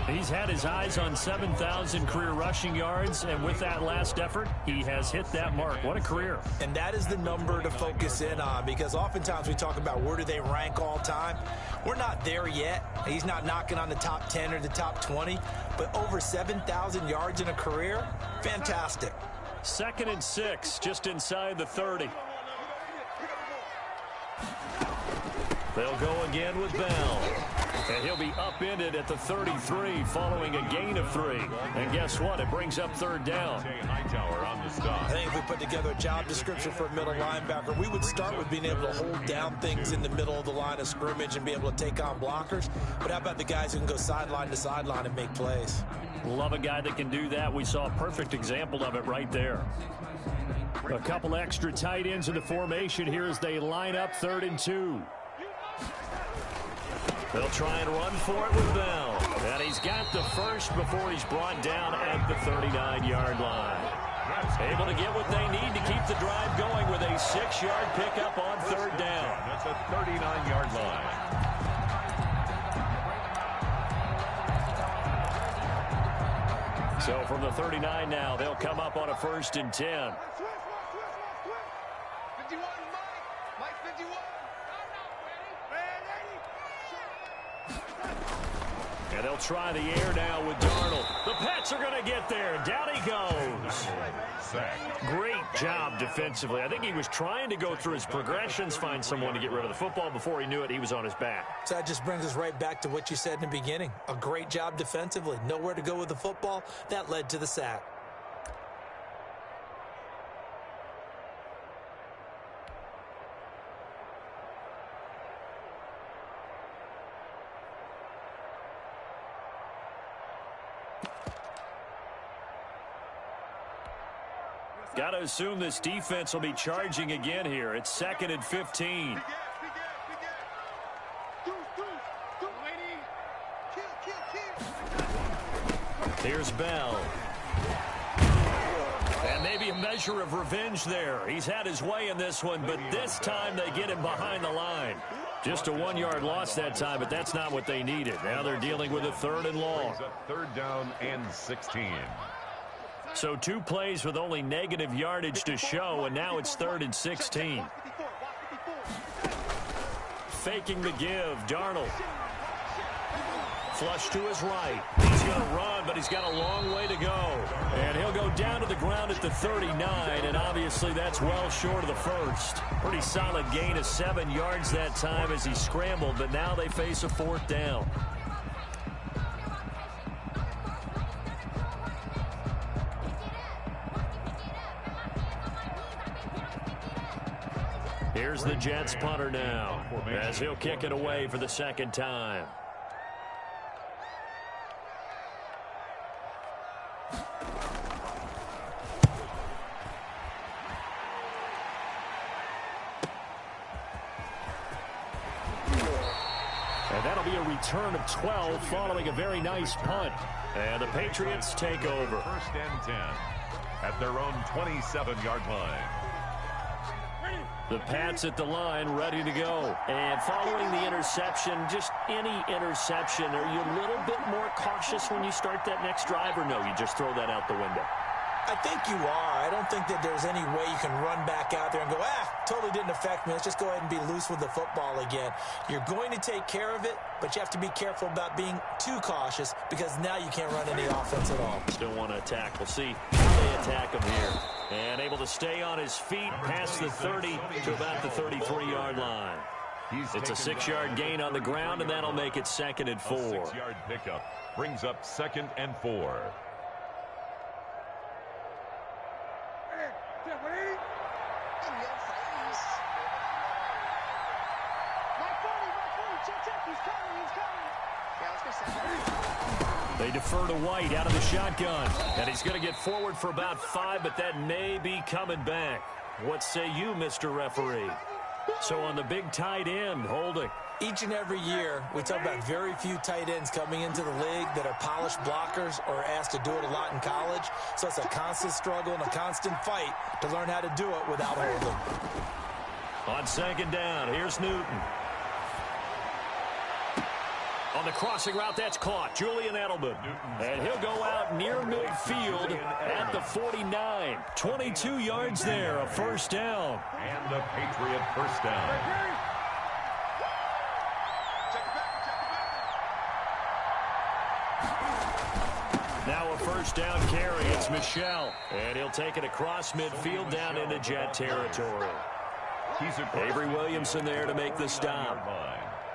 He's had his eyes on 7,000 career rushing yards, and with that last effort, he has hit that mark. What a career. And that is the number to focus in on, because oftentimes we talk about where do they rank all time. We're not there yet. He's not knocking on the top 10 or the top 20, but over 7,000 yards in a career, fantastic. 2nd and 6, just inside the 30. They'll go again with Bell. And he'll be upended at the 33 following a gain of 3. And guess what? It brings up 3rd down. I think if we put together a job description for a middle linebacker, we would start with being able to hold down things in the middle of the line of scrimmage and be able to take on blockers. But how about the guys who can go sideline to sideline and make plays? Love a guy that can do that. We saw a perfect example of it right there. A couple extra tight ends in the formation here as they line up 3rd and 2. They'll try and run for it with Bell. And he's got the first before he's brought down at the 39-yard line. Able to get what they need to keep the drive going with a 6-yard pickup on 3rd down. That's a 39-yard line. So from the 39 now, they'll come up on a 1st and 10. 51, Mike 51. And they'll try the air now with Darnold. The Pats are going to get there. Down he goes. Great job defensively. I think he was trying to go through his progressions, find someone to get rid of the football. Before he knew it, he was on his back. So that just brings us right back to what you said in the beginning. A great job defensively. Nowhere to go with the football. That led to the sack. Got to assume this defense will be charging again here. It's 2nd and 15. Here's Bell. And maybe a measure of revenge there. He's had his way in this one, but this time they get him behind the line. Just a 1-yard loss that time, but that's not what they needed. Now they're dealing with a 3rd and long. 3rd down and 16. So 2 plays with only negative yardage to show, and now it's 3rd and 16. Faking the give, Darnold. Flush to his right. He's going to run, but he's got a long way to go. And he'll go down to the ground at the 39, and obviously that's well short of the first. Pretty solid gain of 7 yards that time as he scrambled, but now they face a 4th down. Here's the Jets punter now, as he'll kick it away for the 2nd time. And that'll be a return of 12 following a very nice punt. And the Patriots take over. 1st and 10 at their own 27-yard line. The Pats at the line, ready to go. And following the interception, just any interception, are you a little bit more cautious when you start that next drive, or no, you just throw that out the window? I think you are. I don't think that there's any way you can run back out there and go, totally didn't affect me. Let's just go ahead and be loose with the football again. You're going to take care of it, but you have to be careful about being too cautious because now you can't run any offense at all. Still want to attack. We'll see how they attack him here. And able to stay on his feet past the 30 to about the 33-yard line. It's a 6-yard gain on the ground, and that'll make it 2nd and 4. A 6-yard pickup brings up 2nd and 4. They defer to White out of the shotgun. And he's going to get forward for about 5, but that may be coming back. What say you, Mr. Referee? So on the big tight end, holding. Each and every year, we talk about very few tight ends coming into the league that are polished blockers or asked to do it a lot in college. So it's a constant struggle and a constant fight to learn how to do it without holding. On second down, here's Newton. On the crossing route, that's caught. Julian Edelman. And he'll go out near midfield at the 49. 22 yards there, a first down. And a Patriot first down. Now a first down carry. It's Michel. And he'll take it across midfield down into Jet territory. Avery Williamson there to make the stop.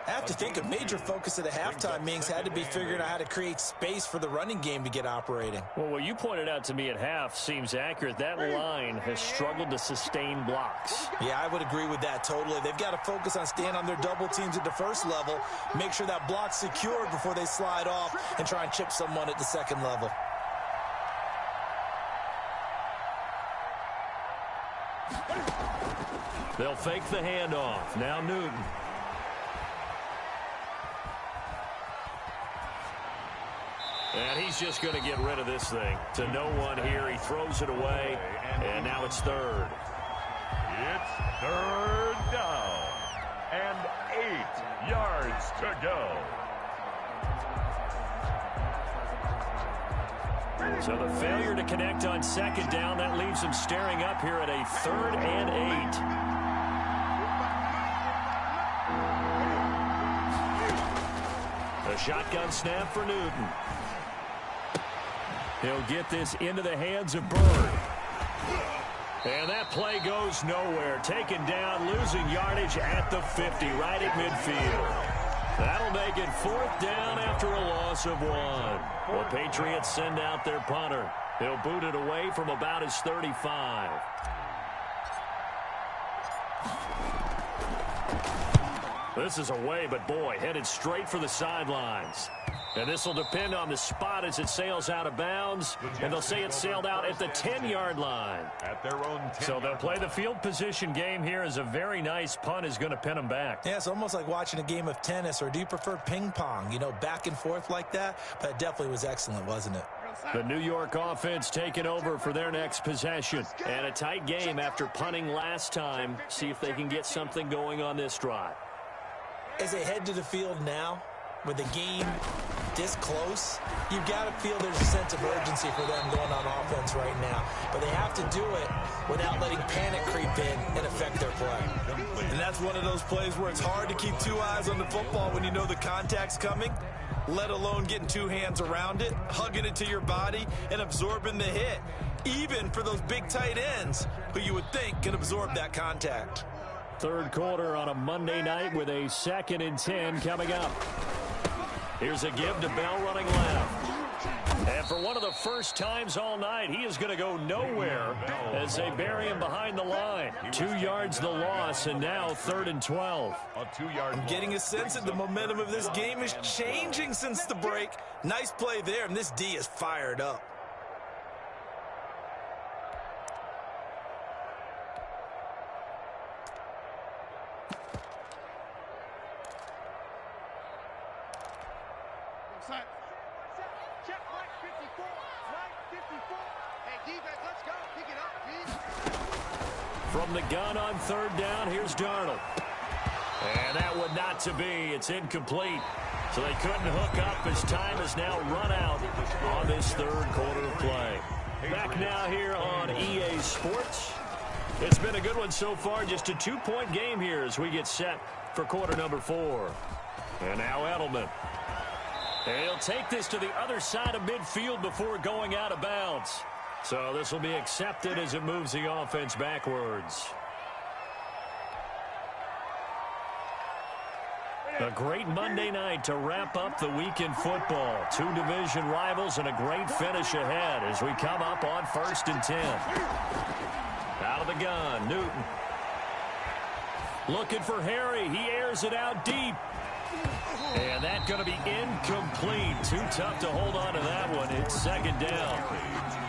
I have to think a major focus of the halftime meetings had to be figuring out how to create space for the running game to get operating. Well, what you pointed out to me at half seems accurate. That line has struggled to sustain blocks. Yeah, I would agree with that totally. They've got to focus on staying on their double teams at the first level, make sure that block's secured before they slide off and try and chip someone at the second level. They'll fake the handoff. Now Newton. And he's just going to get rid of this thing. To no one here. He throws it away. And now it's third. It's third down. And 8 yards to go. So the failure to connect on second down, that leaves him staring up here at a 3rd and 8. A shotgun snap for Newton. He'll get this into the hands of Bird. And that play goes nowhere. Taken down, losing yardage at the 50, right at midfield. That'll make it 4th down after a loss of 1. The Patriots send out their punter. He'll boot it away from about his 35. This is away, but boy, headed straight for the sidelines. And this will depend on the spot as it sails out of bounds. And they'll say it sailed out at the 10-yard line. At their own 10. So they'll play the field position game here as a very nice punt is going to pin them back. Yeah, it's almost like watching a game of tennis, or do you prefer ping pong? You know, back and forth like that? But it definitely was excellent, wasn't it? The New York offense taking over for their next possession. And a tight game after punting last time. See if they can get something going on this drive. As they head to the field now, with the game this close, you've got to feel there's a sense of urgency for them going on offense right now. But they have to do it without letting panic creep in and affect their play. And that's one of those plays where it's hard to keep 2 eyes on the football when you know the contact's coming, let alone getting 2 hands around it, hugging it to your body, and absorbing the hit, even for those big tight ends who you would think can absorb that contact. Third quarter on a Monday night with a 2nd and 10 coming up. Here's a give to Bell running left. And for one of the first times all night, he is going to go nowhere as they bury him behind the line. 2 yards the loss, and now 3rd and 12. I'm getting a sense that the momentum of this game is changing since the break. Nice play there, and this D is fired up. From the gun on 3rd down, here's Darnold. And that would not to be. It's incomplete. So they couldn't hook up as time is now run out on this 3rd quarter play. Back now here on EA Sports. It's been a good one so far. Just a 2-point game here as we get set for quarter number 4. And now Edelman. And he'll take this to the other side of midfield before going out of bounds. So this will be accepted as it moves the offense backwards. A great Monday night to wrap up the week in football. 2 division rivals and a great finish ahead as we come up on 1st and 10. Out of the gun, Newton. Looking for Harry. He airs it out deep. And that's going to be incomplete. Too tough to hold on to that one. It's 2nd down.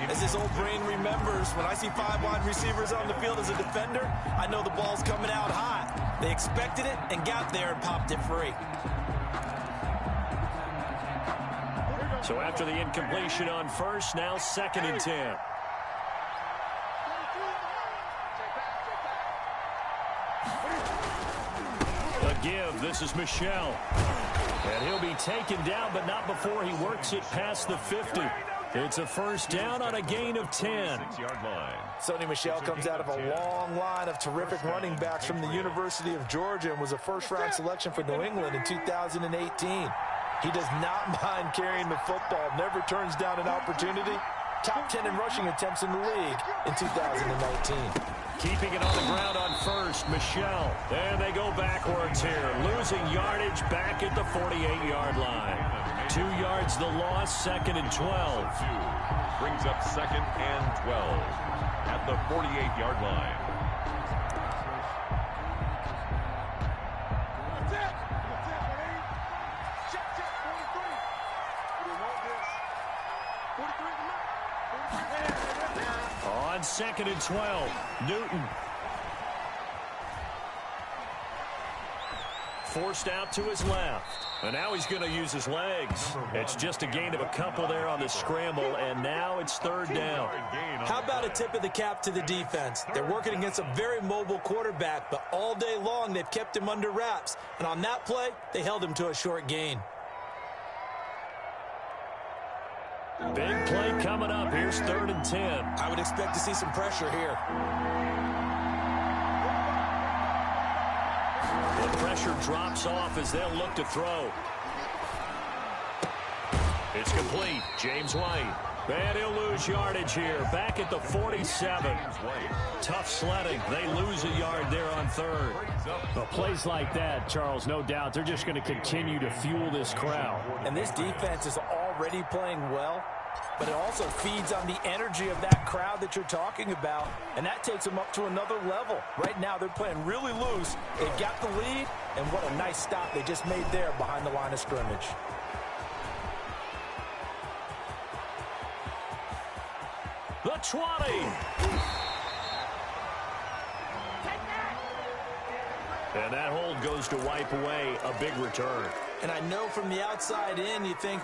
As his old brain remembers, when I see 5 wide receivers on the field as a defender, I know the ball's coming out hot. They expected it and got there and popped it free. So after the incompletion on first, now 2nd and 10. A give. This is Michel. And he'll be taken down, but not before he works it past the 50. It's a first down on a gain of 10. 6-yard line. Sonny Michel comes out of a long line of terrific running backs from the University of Georgia and was a first-round selection for New England in 2018. He does not mind carrying the football, never turns down an opportunity. Top 10 in rushing attempts in the league in 2019. Keeping it on the ground on first, Michel. And they go backwards here, losing yardage back at the 48-yard line. 2 yards the loss, 2nd and 12. Brings up 2nd and 12 at the 48-yard line. On 2nd and 12, Newton. Forced out to his left. And now he's going to use his legs. It's just a gain of a couple there on the scramble, and now it's 3rd down. How about a tip of the cap to the defense? They're working against a very mobile quarterback, but all day long they've kept him under wraps. And on that play, they held him to a short gain. Big play coming up. Here's 3rd and 10. I would expect to see some pressure here. The pressure drops off as they'll look to throw. It's complete. James White. And he'll lose yardage here. Back at the 47. Tough sledding. They lose a yard there on 3rd. Well, plays like that, Charles, no doubt, they're just going to continue to fuel this crowd. And this defense is already playing well, but it also feeds on the energy of that crowd that you're talking about, and that takes them up to another level. Right now, they're playing really loose. They've got the lead, and what a nice stop they just made there behind the line of scrimmage. The 20. And that hold goes to wipe away a big return. And I know from the outside in, you think,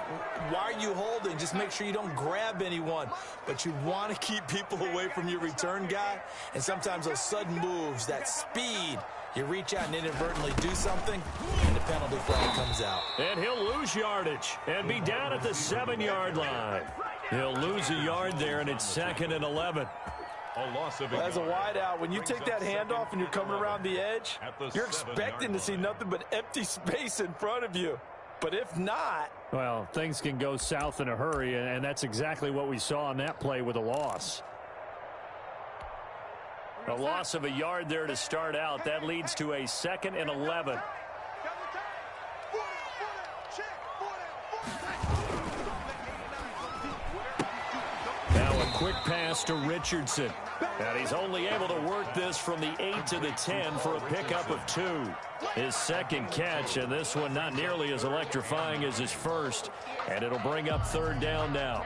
why are you holding? Just make sure you don't grab anyone. But you want to keep people away from your return guy. And sometimes those sudden moves, that speed, you reach out and inadvertently do something, and the penalty flag comes out. And he'll lose yardage and be down at the 7-yard line. He'll lose a yard there, and it's 2nd and 11. As a wideout, when you take that handoff and you're coming around the edge, you're expecting to see nothing but empty space in front of you. But if not... Well, things can go south in a hurry, and that's exactly what we saw on that play with a loss. A loss of a yard there to start out. That leads to a 2nd and 11. Now a quick pass to Richardson. And he's only able to work this from the 8 to the 10 for a pickup of 2. His 2nd catch, and this one not nearly as electrifying as his first. And it'll bring up 3rd down now.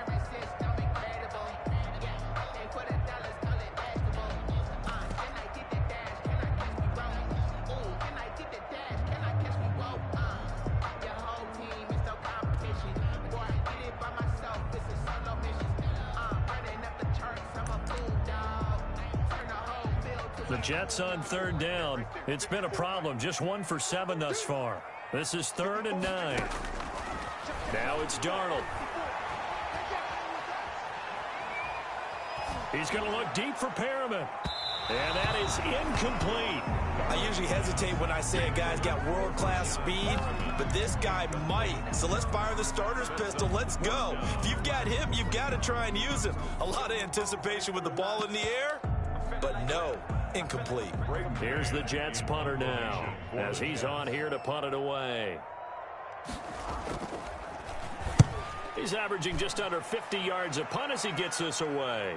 The Jets on 3rd down. It's been a problem. Just 1 for 7 thus far. This is 3rd and 9. Now it's Darnold. He's going to look deep for Perriman. And that is incomplete. I usually hesitate when I say a guy's got world-class speed, but this guy might. So let's fire the starter's pistol. Let's go. If you've got him, you've got to try and use him. A lot of anticipation with the ball in the air, but no. Incomplete. Here's the Jets punter now as he's on here to punt it away. He's averaging just under 50 yards a punt as he gets this away.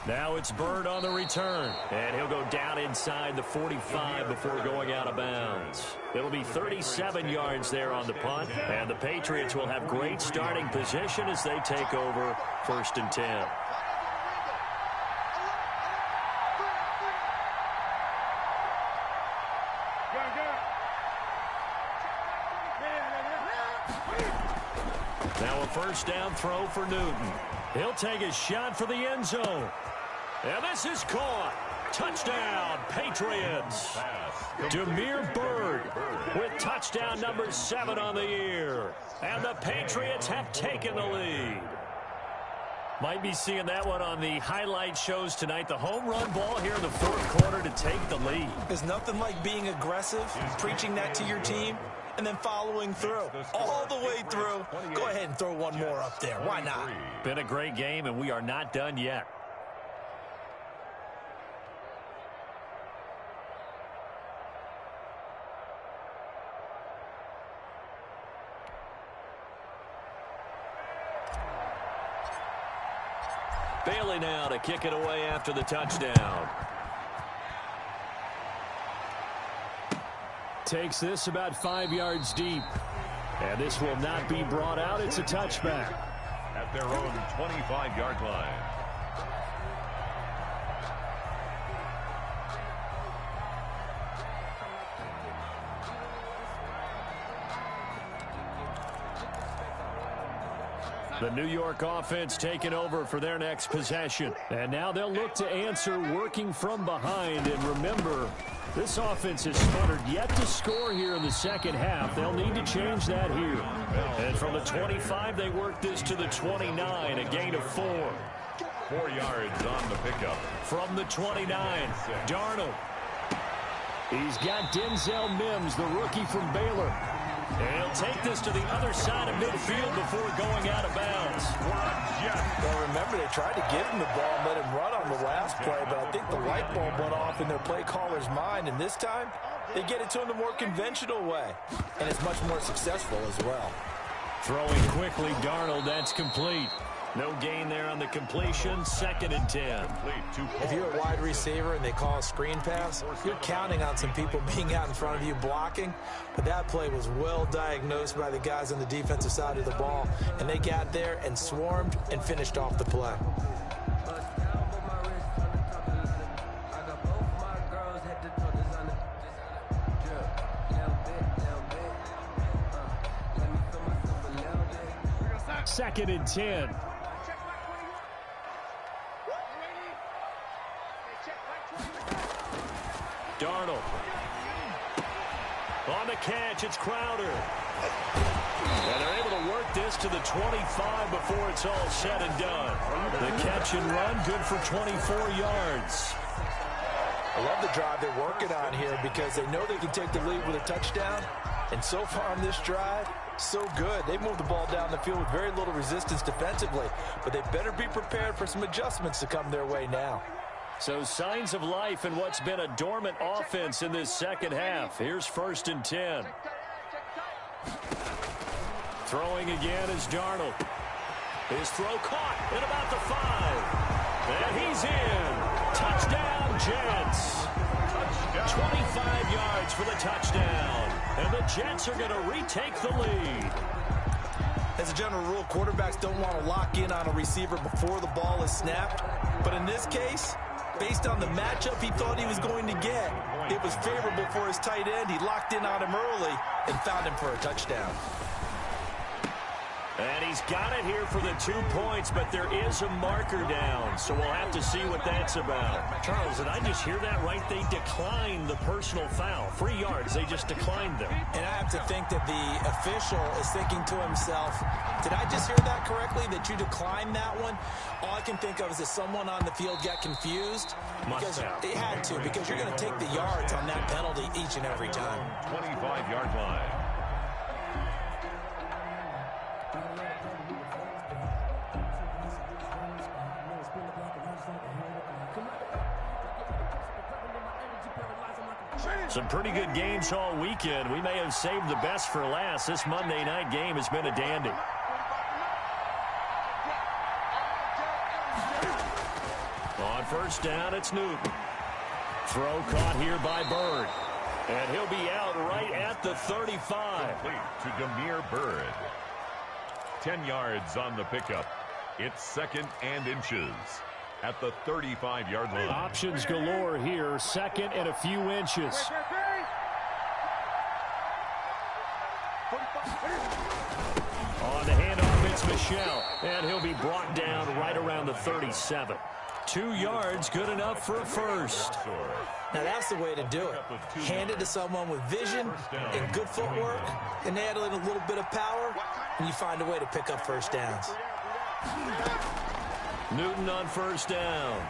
Now it's Bird on the return, and he'll go down inside the 45 before going out of bounds. It'll be 37 yards there on the punt, and the Patriots will have great starting position as they take over 1st and 10. Now a first down throw for Newton. He'll take a shot for the end zone. And this is caught. Touchdown, Patriots. Demir Bird with touchdown number 7 on the year. And the Patriots have taken the lead. Might be seeing that one on the highlight shows tonight. The home run ball here in the fourth quarter to take the lead. There's nothing like being aggressive, preaching that to your team, and then following through. All the way through. Go ahead and throw one more up there. Why not? Been a great game, and we are not done yet. Bailey now to kick it away after the touchdown. Takes this about 5 yards deep. And this will not be brought out. It's a touchback. At their own 25-yard line. The New York offense taking over for their next possession. And now they'll look to answer working from behind. And remember, this offense has sputtered yet to score here in the second half. They'll need to change that here. And from the 25, they work this to the 29, a gain of 4. 4 yards on the pickup. From the 29, Darnold. He's got Denzel Mims, the rookie from Baylor. And he'll take this to the other side of midfield before going out of bounds. Well, remember, they tried to give him the ball and let him run on the last play, but I think the light bulb went off in their play caller's mind, and this time they get it to him the more conventional way, and it's much more successful as well. Throwing quickly, Darnold, that's complete. No gain there on the completion, 2nd and 10. If you're a wide receiver and they call a screen pass, you're counting on some people being out in front of you blocking, but that play was well diagnosed by the guys on the defensive side of the ball, and they got there and swarmed and finished off the play. Second and 10. Darnold. On the catch, it's Crowder. And they're able to work this to the 25 before it's all said and done. The catch and run, good for 24 yards. I love the drive they're working on here because they know they can take the lead with a touchdown. And so far on this drive, so good. They moved the ball down the field with very little resistance defensively, but they better be prepared for some adjustments to come their way now. So signs of life in what's been a dormant offense in this second half. Here's 1st and 10. Throwing again is Darnold. His throw caught at about the 5. And he's in. Touchdown, Jets. 25 yards for the touchdown. And the Jets are going to retake the lead. As a general rule, quarterbacks don't want to lock in on a receiver before the ball is snapped. But in this case, based on the matchup he thought he was going to get, it was favorable for his tight end. He locked in on him early and found him for a touchdown. And he's got it here for the 2 points, but there is a marker down, so we'll have to see what that's about. Charles, did I just hear that right? They declined the personal foul. 3 yards, they just declined them. And I have to think that the official is thinking to himself, did I just hear that correctly, that you declined that one? All I can think of is that someone on the field got confused. Because they had to, because you're going to take the yards on that penalty each and every time. 25-yard line. Some pretty good games all weekend. We may have saved the best for last. This Monday night game has been a dandy. On first down, it's Newton. Throw caught here by Bird. And he'll be out right at the 35. Complete to Demir Bird. 10 yards on the pickup. It's 2nd and inches at the 35-yard line. Options galore here. 2nd and a few inches. On the handoff, it's Michel, and he'll be brought down right around the 37. 2 yards, good enough for a first. Now that's the way to do it. Hand it to someone with vision and good footwork, and add in a little bit of power, and you find a way to pick up first downs. Newton on first down.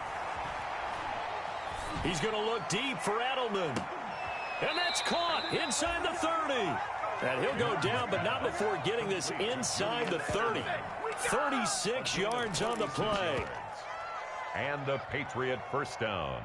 He's going to look deep for Edelman. And that's caught inside the 30. And he'll go down, but not before getting this inside the 30. 36 yards on the play. And the Patriot first down.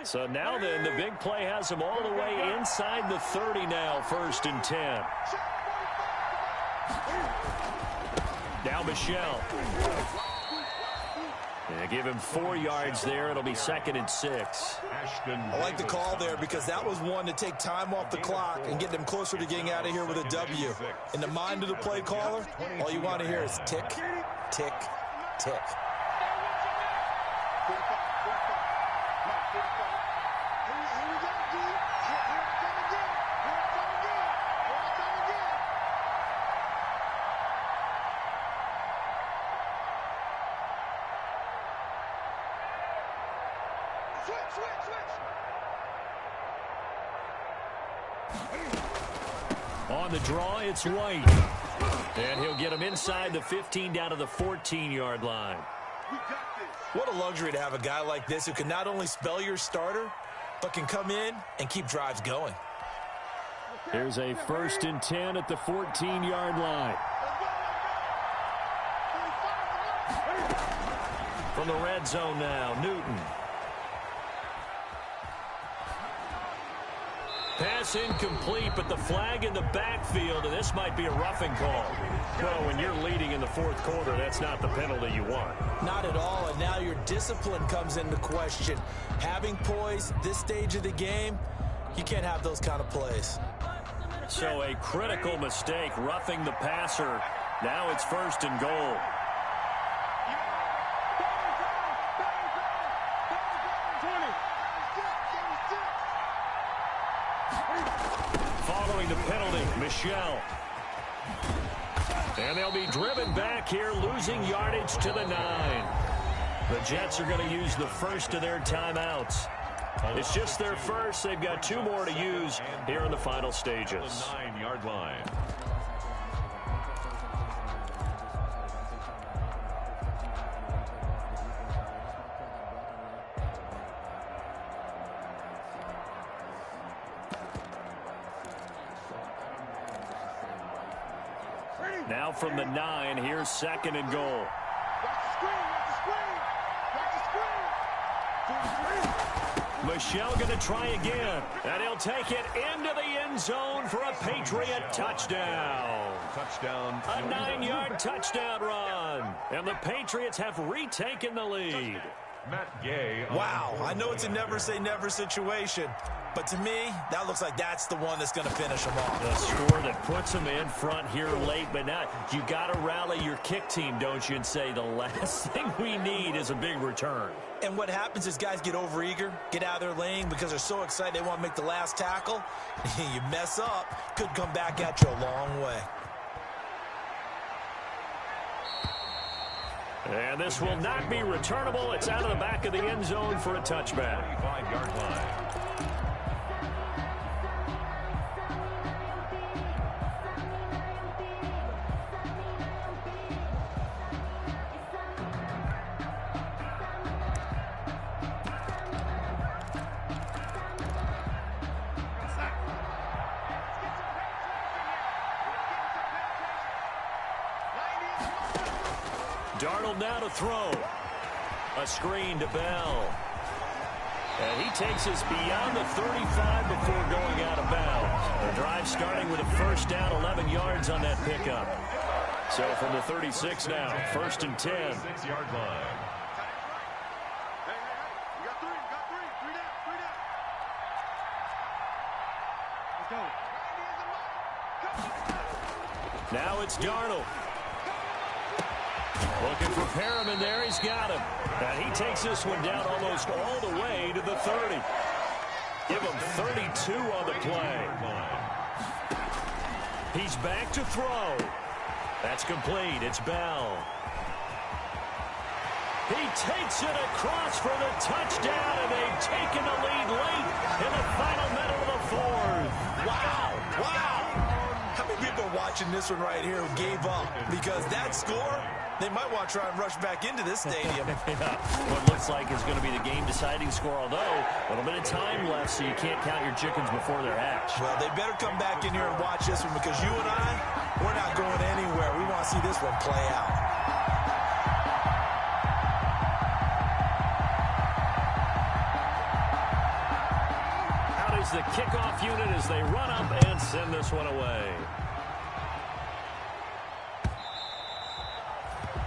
So now then, the big play has him all the way inside the 30 now, 1st and 10. Now Michel. And give him 4 yards there. It'll be 2nd and 6. I like the call there because that was one to take time off the clock and get them closer to getting out of here with a W. In the mind of the play caller, all you want to hear is tick, tick, tick. On the draw, it's White. And he'll get him inside the 15 down to the 14-yard line. What a luxury to have a guy like this who can not only spell your starter, but can come in and keep drives going. Here's a 1st and 10 at the 14-yard line. From the red zone now, Newton. Pass incomplete, but the flag in the backfield, and this might be a roughing call. Well, when you're leading in the 4th quarter, that's not the penalty you want. Not at all, and now your discipline comes into question. Having poise this stage of the game, you can't have those kind of plays. So a critical mistake, roughing the passer. Now it's 1st and goal. Following the penalty, Michel. And they'll be driven back here, losing yardage to the 9. The Jets are going to use the first of their timeouts. It's just their first. They've got 2 more to use here in the final stages. 9-yard line. Now from the 9, here's 2nd and goal. Michel going to try again, and he'll take it into the end zone for a Patriot touchdown. Touchdown. A 9-yard touchdown run, and the Patriots have retaken the lead. Matt Gay. Wow, I know it's a never-say-never situation, but to me, that looks like that's the one that's going to finish them off. The score that puts them in front here late, but now you got to rally your kick team, don't you, and say the last thing we need is a big return. And what happens is guys get overeager, get out of their lane because they're so excited they want to make the last tackle. You mess up, could come back at you a long way. And this will not be returnable. It's out of the back of the end zone for a touchback. 5-yard line. Darnold now to throw. A screen to Bell. And he takes us beyond the 35 before going out of bounds. The drive starting with a first down, 11 yards on that pickup. So from the 36 now, 1st and 10. 6-yard line. Now it's Darnold. Looking for Perriman there. He's got him. And he takes this one down almost all the way to the 30. Give him 32 on the play. He's back to throw. That's complete. It's Bell. He takes it across for the touchdown, and they've taken the lead late in the final minute of the fourth. Wow. Wow. How many people are watching this one right here who gave up? Because that score, they might want to try and rush back into this stadium. Yeah. What looks like is going to be the game-deciding score, although a little bit of time left, so you can't count your chickens before they're hatched. Well, they better come back in here and watch this one, because you and I, we're not going anywhere. We want to see this one play out. The kickoff unit as they run up and send this one away.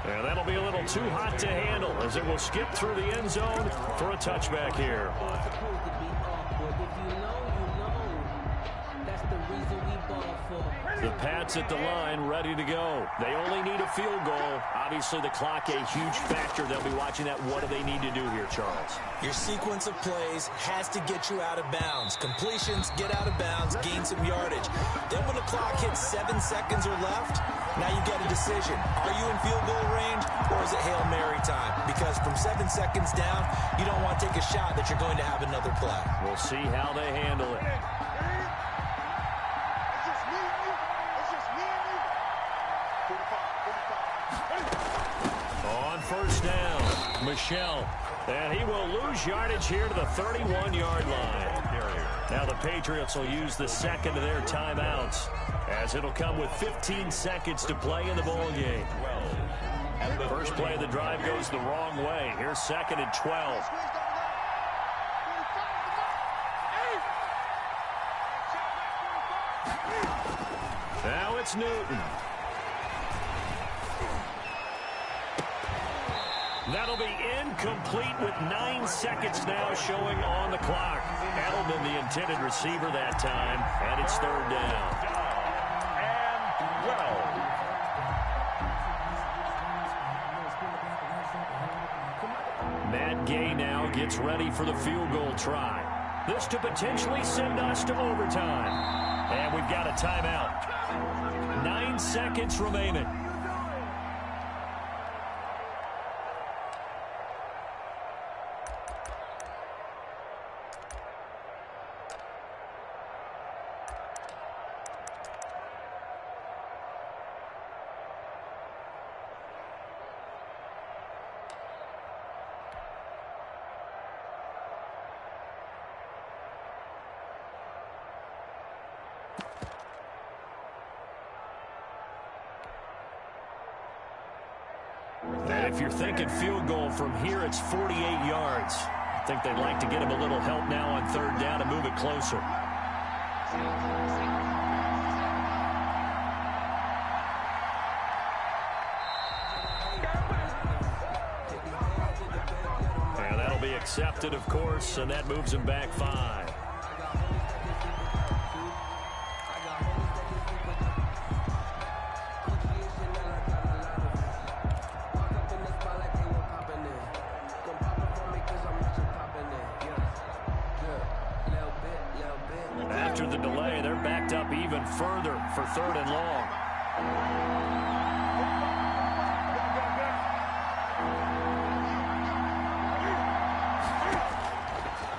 And that'll be a little too hot to handle as it will skip through the end zone for a touchback here. The Pats at the line, ready to go. They only need a field goal. Obviously, the clock a huge factor. They'll be watching that. What do they need to do here, Charles? Your sequence of plays has to get you out of bounds. Completions, get out of bounds, gain some yardage. Then when the clock hits 7 seconds or left, now you get a decision. Are you in field goal range, or is it Hail Mary time? Because from 7 seconds down, you don't want to take a shot that you're going to have another play. We'll see how they handle it. On first down, Michel. And he will lose yardage here to the 31-yard line. Now the Patriots will use the second of their timeouts, as it'll come with 15 seconds to play in the ball game. First play of the drive goes the wrong way. Here's second and 12. Now it's Newton. That'll be incomplete with 9 seconds now showing on the clock. Edelman, the intended receiver that time, and it's third down. And Matt Gay now gets ready for the field goal try. This to potentially send us to overtime. And we've got a timeout. 9 seconds remaining. And if you're thinking field goal from here, it's 48 yards. I think they'd like to get him a little help now on third down and move it closer. And that'll be accepted, of course, and that moves him back 5. After the delay, they're backed up even further for third and long.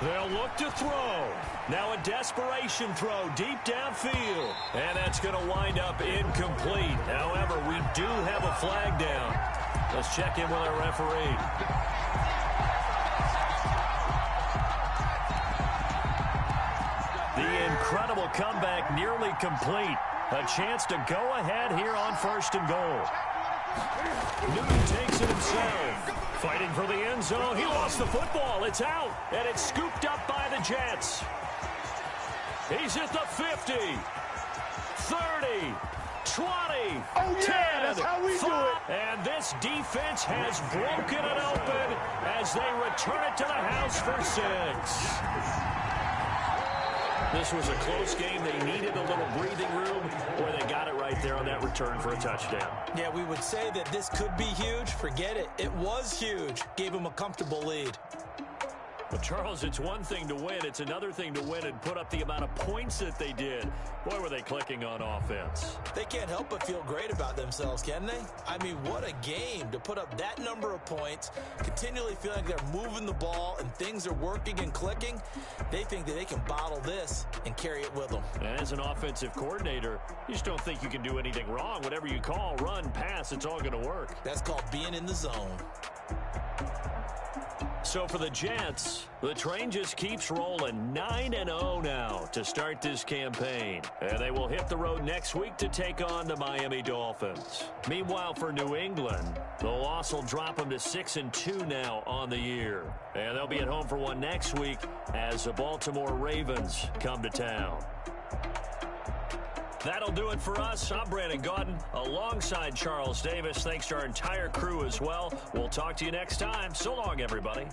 They'll look to throw. Now a desperation throw deep downfield. And that's going to wind up incomplete. However, we do have a flag down. Let's check in with our referee. The incredible comeback nearly complete. A chance to go ahead here on first and goal. Newton takes it himself. Fighting for the end zone. He lost the football. It's out. And it's scooped up by the Jets. He's at the 50. 30. 20. Oh, yeah, 10. that's how we 5, do it. And this defense has broken it open as they return it to the house for 6. This was a close game. They needed a little breathing room where they got it right there on that return for a touchdown. Yeah, we would say that this could be huge. Forget it. It was huge. Gave them a comfortable lead. But, Charles, it's one thing to win. It's another thing to win and put up the amount of points that they did. Boy, were they clicking on offense. They can't help but feel great about themselves, can they? I mean, what a game to put up that number of points, continually feel like they're moving the ball and things are working and clicking. They think that they can bottle this and carry it with them. And as an offensive coordinator, you just don't think you can do anything wrong. Whatever you call, run, pass, it's all going to work. That's called being in the zone. So for the Jets, the train just keeps rolling 9-0 now to start this campaign. And they will hit the road next week to take on the Miami Dolphins. Meanwhile, for New England, the loss will drop them to 6-2 now on the year. And they'll be at home for one next week as the Baltimore Ravens come to town. That'll do it for us. I'm Brandon Gaudin alongside Charles Davis. Thanks to our entire crew as well. We'll talk to you next time. So long, everybody.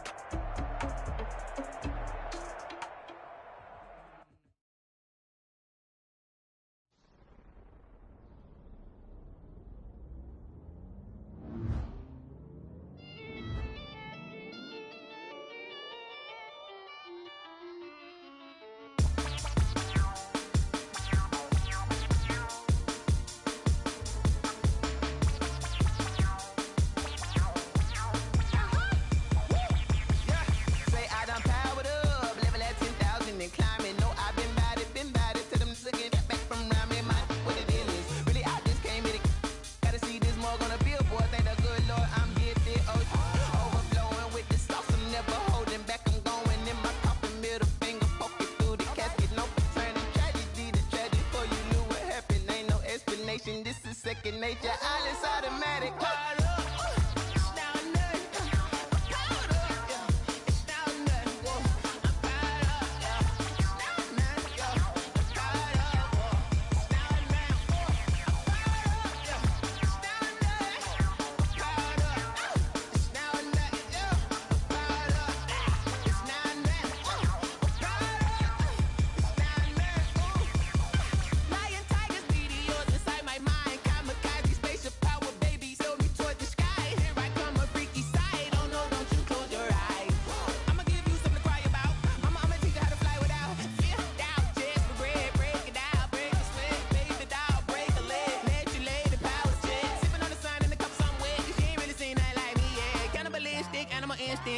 This is second nature. All is automatic.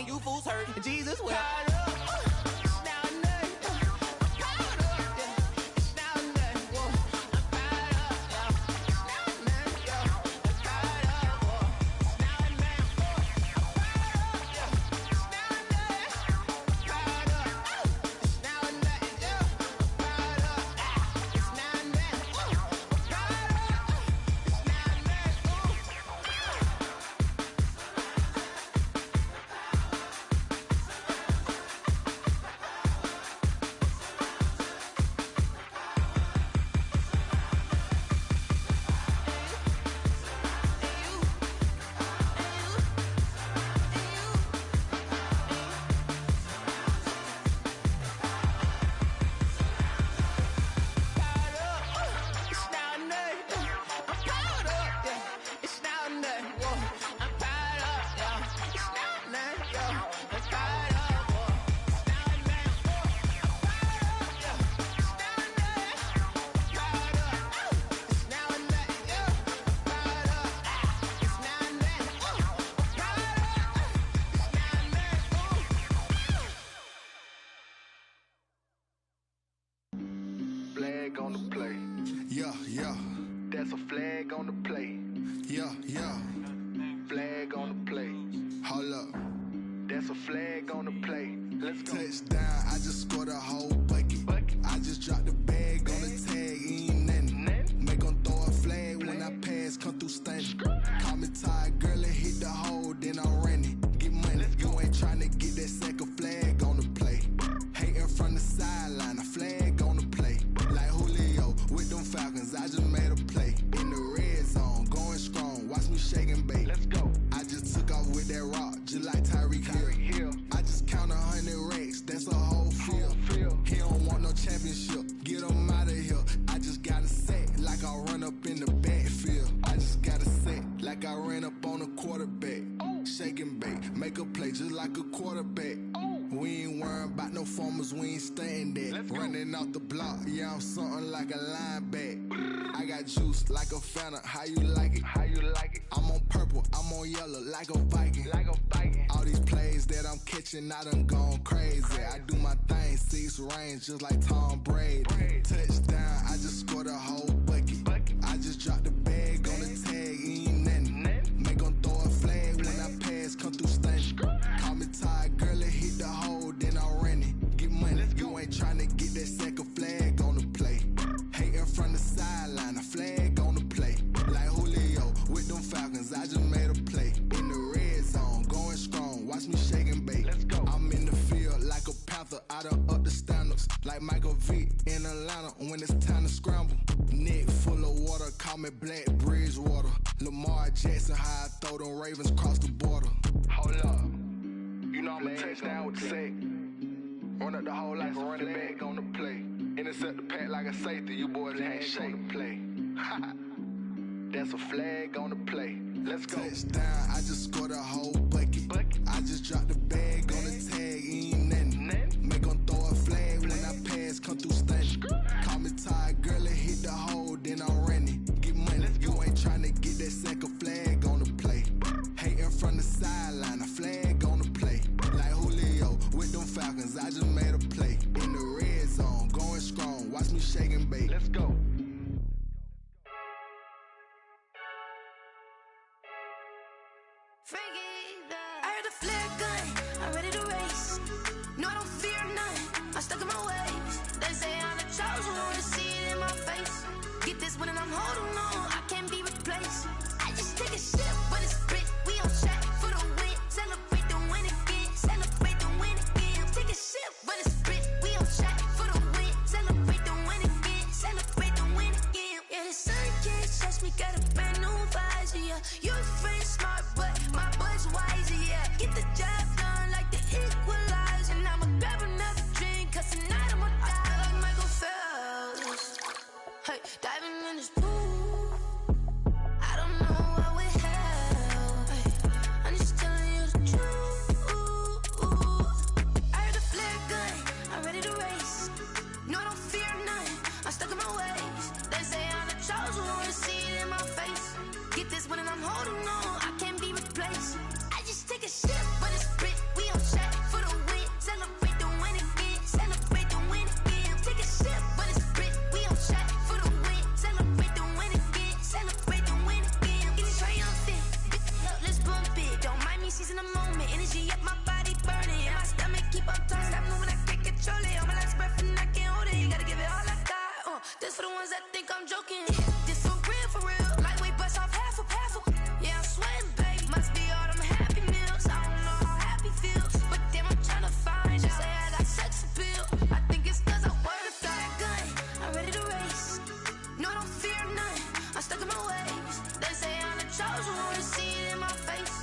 You fools hurt. Jesus will. Flag on the play. Yeah, yeah. That's a flag on the play. Yeah, yeah. Flag on the play. Hold up. That's a flag on the play. Let's go. Touchdown, I just scored a whole bucket. I just dropped the bag on the tag, ain't nothing. Make them throw a flag when I pass, come through stunning. Call me tired, girl, and hit the hole, then I'm running. Get money, you ain't trying to get that second flag on the play. Hating from the sideline, a flag on the play. Like Julio with them Falcons, I just made a play. In the red zone, going strong, watch me shake and bake. Let's go. I just took off with that rock, just like Tyreek Hill. I just count 100 racks, that's a whole field. make a play just like a quarterback. We ain't worrying about no formers, we ain't staying that. Running off the block, yeah, I'm something like a linebacker. I got juice like a Fanta, how you like it? How you like it? I'm on purple, I'm on yellow like a Viking. Like a Viking. All these plays that I'm catching, I done gone crazy. I do my thing, 6 range just like Tom Brady. Touchdown, I just scored a whole bucket. I just dropped the bag on the tag, ain't nothing. Make 'em throw a flag when I pass, come through stunning. Call me tired, girl, it hit the hole, then I ran it. Get money, you ain't tryna get that second flag on the play. Hating from the sideline, a flag on the play. Like Julio with them Falcons, I just made a play. In the red zone, going strong, watch me shake and bake. I'm in the field like a Panther, I done up the standards. Like Michael Vick in Atlanta when it's time to scramble. Neck full of water, call me Black Bridgewater. Lamar Jackson, how I throw them Ravens cross the border. Hold up, you know I'm a touchdown with the sack. Run up the hole like a running back on the play. Intercept the pack like a safety, you boys ain't shake the play. That's a flag on the play. Let's go. Touchdown, I just scored a whole bucket. I just dropped the bag on the tag, ain't nothing. Make 'em throw a flag when I pass, come through stunning. Call me tired, girl, it hit the hole, then I ran it. Get money, you ain't tryna get that second flag on the play. Hating from the sideline, a flag on the play. Like Julio with them Falcons, I just made a play. In the red zone, going strong, watch me shake and bake. Let's go. I heard the flare gun, I'm ready to race. No, I don't fear none, I'm stuck in my ways. They say I'm the chosen one, to see it in my face. Get this one and I'm holding on, I can't be replaced. I just take a sip, but it's split, we on track for the win. Celebrate the win again, celebrate the win again. Take a sip, but it's split, we on track for the win. Celebrate the win again, celebrate the win again. Yeah, the sun can't touch me, got a brand new visor, yeah. You're friend smart, but my boy's wiser, yeah. Get the job done like the equalizer. And I'ma grab another drink, cause tonight I'ma die like Michael Phelps. Hey, diving in this pool, I don't know what would help. Hey, I'm just telling you the truth. I heard the flare gun, I'm ready to race. No, I don't fear none, I'm stuck in my ways. They say I'm the chosen one, to see it in my face. Get this one and I'm holding on, I can't be replaced. I just take a sip, but it's split, we on track for the win. Celebrate the win again, celebrate the win again. Take a sip, but it's split, we on track for the win. Celebrate the win again, celebrate the win again. Get it triumphant, look, let's bump it. Don't mind me seizing the moment, energy up my body burning. And my stomach keep on turning, stop moving, I can't control it. All my last breath and I can't hold it, you gotta give it all I got. This for the ones that think I'm joking. This for real, lightweight bust off half a. Yeah, I'm sweating, babe, must be all them happy meals. I don't know how happy feels, but damn, I'm tryna find out. Say I got sex appeal, I think it's cause I wear the fire gun. I'm ready to race, no, I don't fear none, I'm stuck in my ways. They say I'm the chosen one, to see it in my face.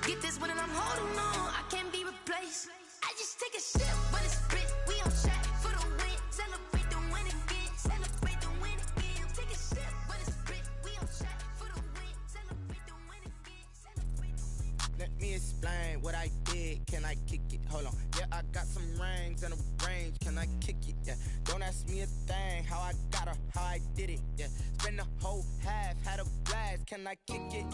Get this one and I'm holding on, I can't be replaced. I just take a sip, but it's split, we on track for the win. Celebrate the win again, celebrate the win again. Take a sip, but it's split, we on track for the win. Celebrate the win again, celebrate the win. Let me explain what I did. Can I kick it? Hold on. Yeah, I got some rings and a range. Can I kick it? Yeah. Don't ask me a thing. How I got her, how I did it. Yeah. Spend the whole half, had a blast. Can I kick it?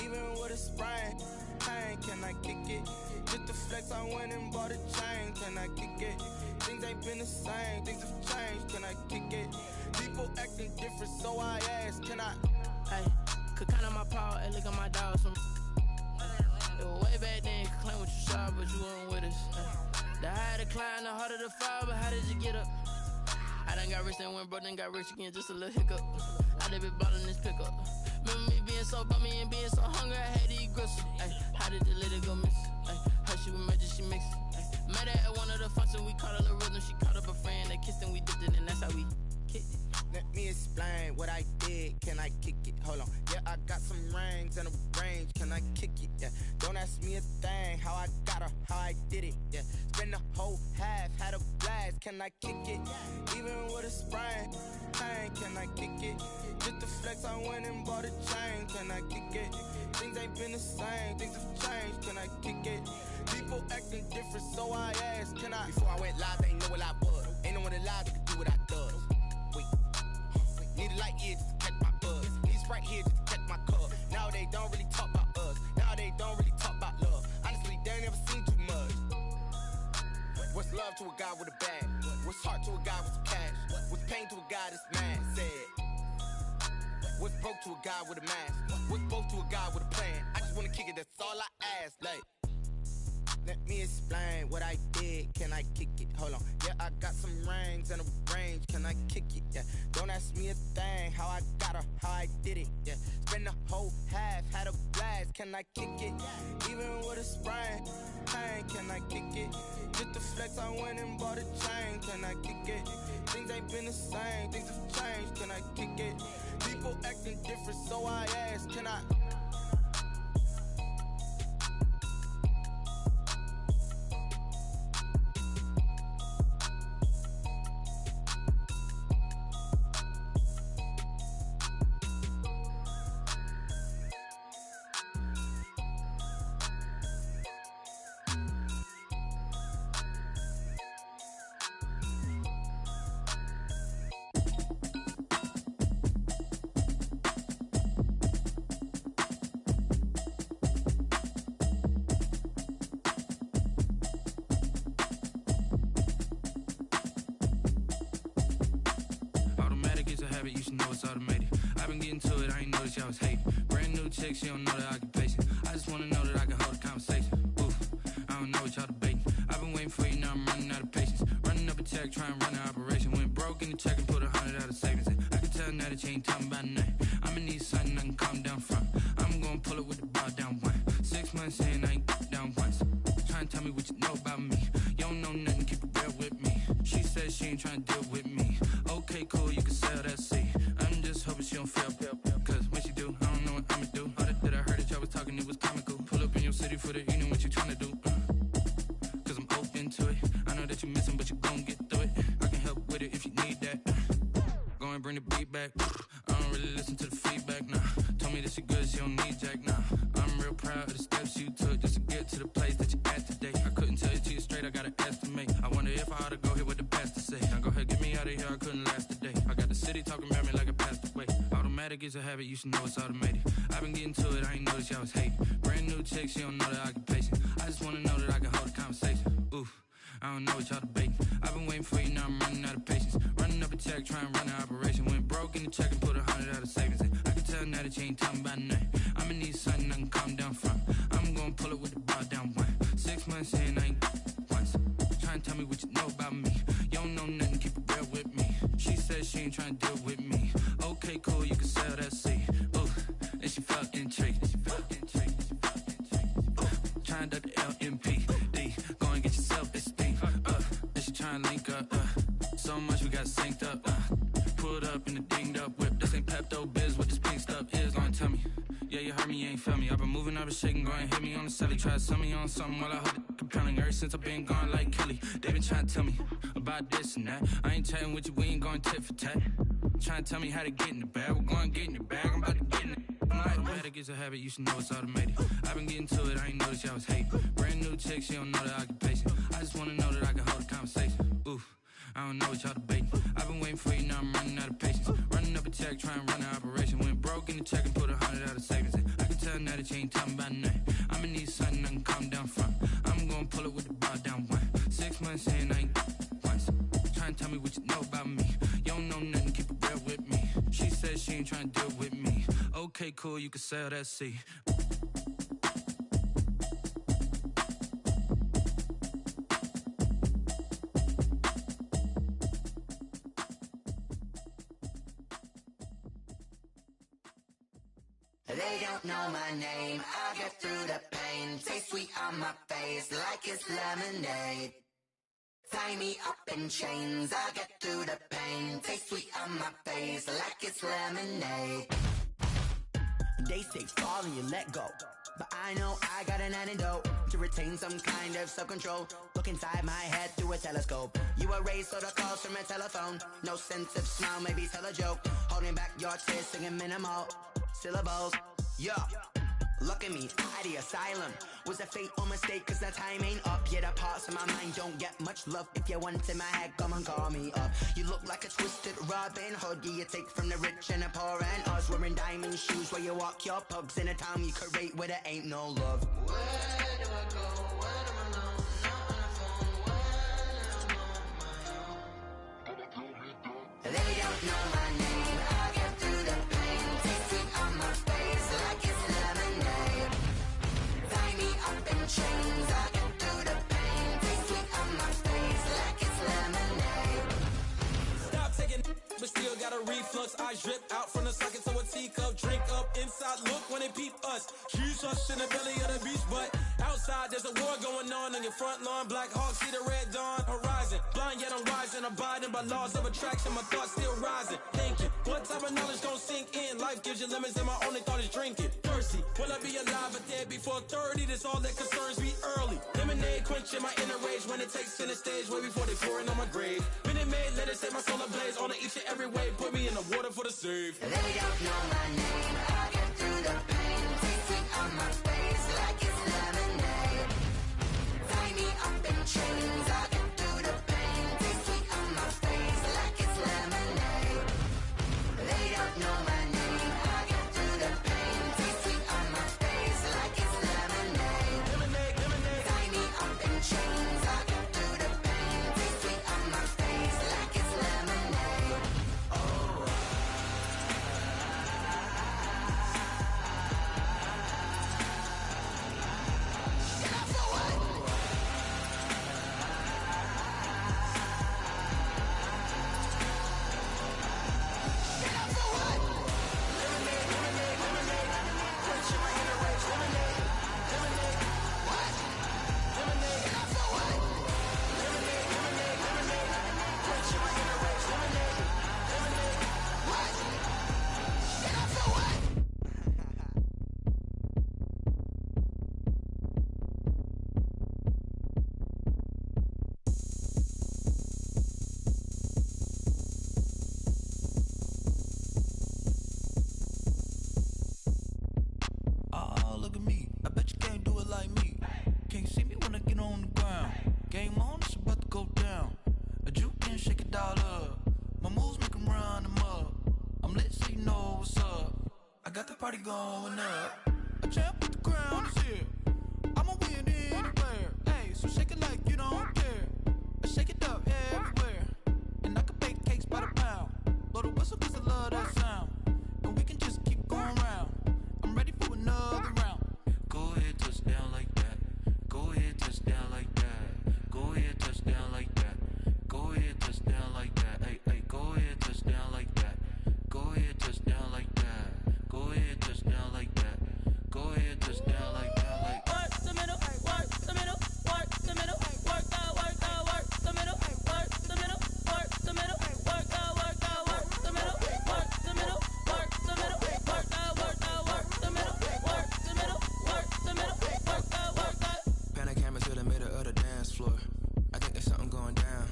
Even with a sprain. Pain, can I kick it? Just the flex, I went and bought a chain. Can I kick it? Things ain't been the same. Things have changed. Can I kick it? People acting different, so I ask. Can I? Hey, could count on my power and look at my dogs from. Way back then, you could claim what you saw, but you weren't with us. The higher the climb, the harder the fall, but how did you get up? I done got rich and went broke, then got rich again, just a little hiccup. I done been ballin' this pickup. Remember me being so bummy and being so hungry, I had to eat gristle. How did the lady go miss? How she was magic, she mixed it. Met her at one of the functions, we caught a little rhythm. She caught up a friend, they kissed and we dipped it, and that's how we kicked it. Let me explain what I did. Can I kick it? hold on. Yeah, I got some rings and a range, can I kick it? Yeah, don't ask me a thing, how I got her, how I did it. Yeah, spend the whole half, had a blast, can I kick it? Even with a sprain, pain, can I kick it? Just the flex, I went and bought a chain, can I kick it? Things ain't been the same, things have changed, can I kick it? People acting different, so I asked, can I? Before I went live, they ain't know what I was. Ain't no one alive that could do what I does. Wait, need a light here just to catch my buzz. Need a Sprite here just to catch my cup. Now they don't really talk about us. Now they don't really talk about love. Honestly, they ain't never seen too much. What's love to a guy with a bag? What's heart to a guy with some cash? What's pain to a guy that's mad? Said. What's broke to a guy with a mask? What's both to a guy with a plan? I just wanna kick it, that's all I ask. Like, let me explain what I did. Can I kick it? Hold on. Yeah, I got some rings and a range. Can I kick it? Yeah. Don't ask me a thing. How I got her, how I did it. Yeah. Spend the whole half, had a blast. Can I kick it? Even with a sprain, pain. Can I kick it? Just the flex, I went and bought a chain. Can I kick it? Things ain't been the same. Things have changed. Can I kick it? People acting different, so I asked. Can I? You should know it's automated. I've been getting to it, I ain't noticed y'all was hating. Brand new chick, she don't know the occupation. I just wanna know that I can hold a conversation. Oof, I don't know what y'all debating. I've been waiting for you, now I'm running out of patience. Running up a check, trying to run an operation. Went broke in the check and put 100 out of savings in. I can tell now that you ain't talking about nothing. I'ma need something I can calm down from. I'm gonna pull it with the bar down one. 6 months in, I ain't down once. Trying to tell me what you know about me. You don't know nothing, keep it real with me. She said she ain't trying to deal with me. Okay, cool, you can sell that seat. I'm just hoping she don't fail. Cause when she do, I don't know what I'ma do. All that I heard that y'all was talking, it was comical. Pull up in your city for the evening, what you tryna do? Cause I'm open to it. I know that you missing, but you gon' get through it. I can help with it if you need that. Go and bring the beat back. I don't really listen to the feedback, nah. Told me that she good, she don't need jack, nah. I'm real proud of the steps you took just to get to the place that you at today. I couldn't tell you to you straight, I gotta estimate. I wonder if I ought to go here with the pastor say. Now go ahead, get me out of here, I couldn't last a day. I got the city talking about me like I passed away. Automatic is a habit, you should know it's automated. I've been getting to it, I ain't noticed y'all was hating. Brand new chick, she don't know the occupation. I just wanna know that I can hold a conversation. Oof, I don't know what y'all debating. I've been waiting for you, now I'm running out of patience. Running up a check, trying to run an operation. Went broke in the check and put 100 out of savings in. I can tell now that you ain't talking about nothing. I'ma need something I can calm down from. I'm gonna pull it with the bar down one. 6 months in, I ain't once. Trying to tell me what you know about me. You don't know nothing, keep it real with me. She said she ain't trying to deal with me. Okay, cool, you can sell that seat. Ooh, and she felt intrigued. Trying to the LMPD. Go and get your self-esteem. And she trying to link up. So much we got synced up. Pulled up in the dinged up whip. This ain't Pepto-Biz, what this pink stuff is. Gonna tell me. Yeah, you heard me, you ain't felt me. I've been moving, I've been shaking, go and hit me on the celly. Try to sell me on something while I hold it compelling. Ever since I've been gone like Kelly, they been trying to tell me about this and that. I ain't chatting with you, we ain't going tit for tat. Trying to tell me how to get in the bag. We're going to get in the bag, I'm about to get in it. Automatic is a habit, you should know it's automated. I've been getting to it, I ain't noticed y'all was hating. Brand new chick, she don't know the occupation. I just wanna know that I can hold a conversation. Oof, I don't know what y'all debating. I've been waiting for you, now I'm running out of patience. Running up a check, trying to run an operation. Went broke in the check and put 100 out of savings in. I can tell now that you ain't talking about nothing. I'ma need something I can calm down from. I'm gonna pull it with the bar down one. 6 months in, I ain't once. Trying to tell me what you know about me. You don't know nothing, keep it real with me. She said she ain't trying to deal with me. Okay, cool, you can sell that seat. They don't know my name, I get through the pain. Taste sweet on my face like it's lemonade. Tie me up in chains, I get through the pain. Taste sweet on my face like it's lemonade. They say fall and you let go, but I know I got an antidote to retain some kind of self-control. Look inside my head through a telescope. You erase all the calls from a telephone. No sense of smile, maybe tell a joke. Holding back your tears, singing minimal syllables. Yeah, look at me, out the asylum. Was a fate or mistake, cause the time ain't up. Yeah, the parts of my mind don't get much love. If you want in my head, come and call me up. You look like a twisted Robin Hood. Yeah, you take from the rich and the poor and us. Wearing diamond shoes where you walk your pugs in a town you create where there ain't no love. Where do I go? When I'm alone? Not on the phone. When I'm on my own. They don't know my name. I get through the pain. Tasting on my face like it's lemonade. Tie me up in chains. I get through the pain. Tasting on my face like it's lemonade. Stop taking, but still got a reflux. I drip out from the socket to a teacup. Drink up inside, look when they peep us. Choose us in the belly of the beast, but outside there's a war going on your front lawn. Black Hawk, see the red dawn horizon. Blind yet I'm rising, abiding by laws of attraction. My thoughts still rising, thinking what type of knowledge gon' sink in? Life gives you limits and my only thought is drinking. Thirsty, will I be alive or dead before 30? That's all that concerns me early. Lemonade quenching my inner rage when it takes center stage way before they pouring on my grave. Minute Maid, let it set my soul ablaze on each and every way. Put me in the water for the save. They don't know my name. I get through the pain. Tasting on my face like it's lemonade. Tie me up in chains. I get through the pain. Tasting on my face like it's lemonade. They don't know my name. I get through the pain. Tasting on my face like it's lemonade. Lemonade, lemonade. Tie me up in chains. I get through the pain. Tasting on my face like it's lemonade. Oh. Oh, look at me. I bet you can't do it like me. Can't see me when I get on the ground. Game on, it's about to go down. A juke and shake it all up. My moves make 'em run them up. I'm lit so you know what's up. I got the party going up. A champ with the crown is here. I'ma win anywhere. Hey, so shake it like you don't care. I shake it up everywhere. And I can bake cakes by the pound. Blow the whistle 'cause I love that sound. And we can just keep going round. I'm ready for another round. Go ahead, touch down like that. Go ahead, touch down like that. Go ahead, touch down like that. Go ahead, touch down like that. Hey, hey, go ahead, touch down like that. Go ahead, touch down like that. Go ahead, touch down like that. Go ahead, touch down like that. Like work the middle, work the middle, work the middle, work out, work the middle, work the middle, work the middle, work out, work the middle, work the middle, work the middle, work out, work the middle, work the middle, work the middle, work out. Pan a camera to the middle of the dance floor. I think there's something going down.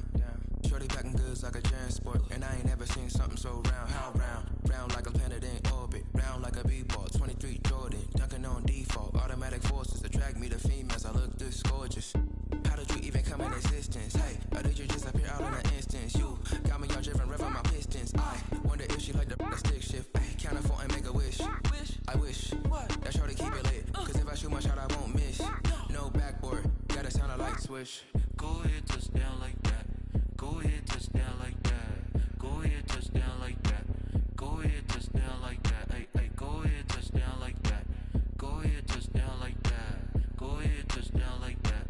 Shorty packing goods like a transport, and I ain't never seen something so round. How round? Round like a planet in orbit, round like a b-ball. 23 Jordan, dunking on default. Automatic forces attract me to females. I look this gorgeous. How did you even come in existence? Hey, or did you just appear out in an instance? You got me all driven, revving my pistons. I wonder if she like the stick shift. Ay, count a four and make a wish. I wish that shorty keep it lit. Cause if I shoot my shot, I won't miss. No backboard, gotta sound a light switch. go ahead, touch down like that. Go ahead, touch down like that. Go ahead, touch down like that. Go ahead, touch down like that. Hey, hey, go ahead, touch down like that. Go ahead, touch down like that. Go ahead, touch down like that.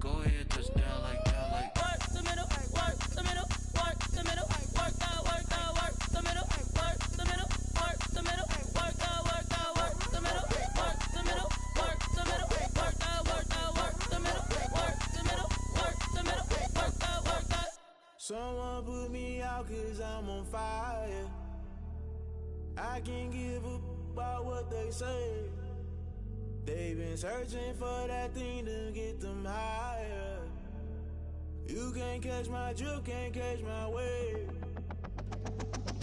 Go ahead, touch down like that. Like work the middle, work the middle, work the middle, work out, work the middle, work the middle, work the middle, work out, work the middle, work the middle, work the middle, work out, work the middle, work the middle, work the middle, work out. Someone put me out 'cause I'm on fire. I can't give up about what they say. They've been searching for that thing to get them higher. You can't catch my drift, can't catch my wave.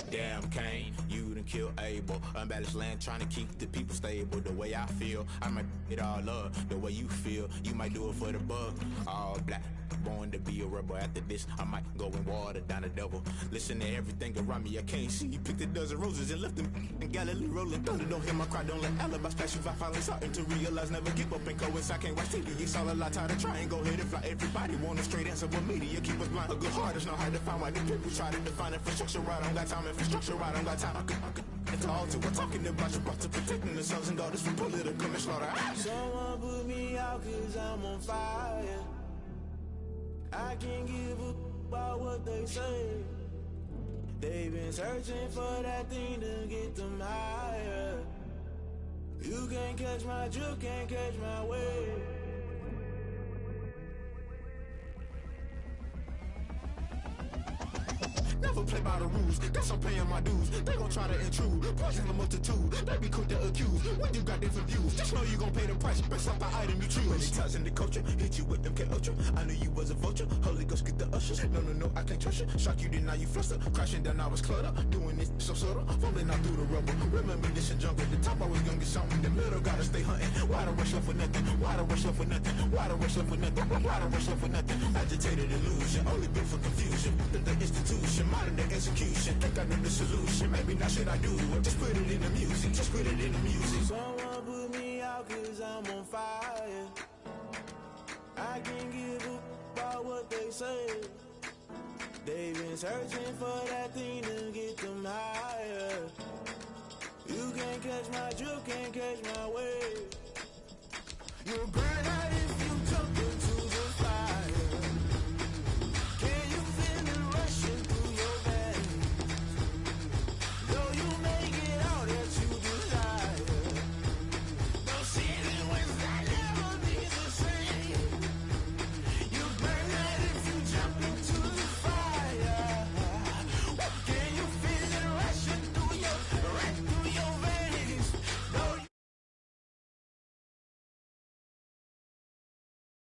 Damn, Kane, you done killed Abel. Unbalanced land, trying to keep the people stable. The way I feel, I might it all up. The way you feel, you might do it for the buck. All black, born to be a rebel. After this, I might go and water down the devil. Listen to everything around me, I can't see. You picked a dozen roses and left them in Galilee rolling thunder. Don't hear my cry, don't let alibis pass you. I finally starting to realize, never give up and coincide. Can't watch TV, it's all a lot. Tired of trying, go ahead and fly. Everybody want a straight answer, but media keep us blind. A good heart is not hard to find. Why the people try to define infrastructure right? I don't got time, infrastructure right, I don't got time. It's all to we're talking about you, brought to protecting the sons and daughters from political slaughter. Someone put me out cause I'm on fire. I can't give a about what they say. They've been searching for that thing to get them higher. You can't catch my drift, can't catch my wave. Never play by the rules, guess I'm paying my dues. They gon' try to intrude, poison the multitude. They be quick to accuse, when you got different views. Just know you gon' pay the price, based off the item you choose. Many times in the culture, hit you with them K-Ultra. I knew you was a vulture, Holy Ghost get the ushers. No, I can't trust you. Shock you, then now you fluster. Crashing down, I was cluttered. Doing this so subtle, fumbling out through the rubble. Remember this in jungle, the top always gonna get something. The middle gotta stay hunting. Why the rush left for nothing? Why the rush left for nothing? Why the rush left for nothing? Why the rush left for nothing? Agitated illusion, only built for confusion. The institution, modern day execution. Think I know the solution. Maybe not should I do it? Just put it in the music. Just put it in the music. Someone put me out cause I'm on fire. I can't give a about what they say. They've been searching for that thing to get them higher. You can't catch my drift, can't catch my wave. You're great.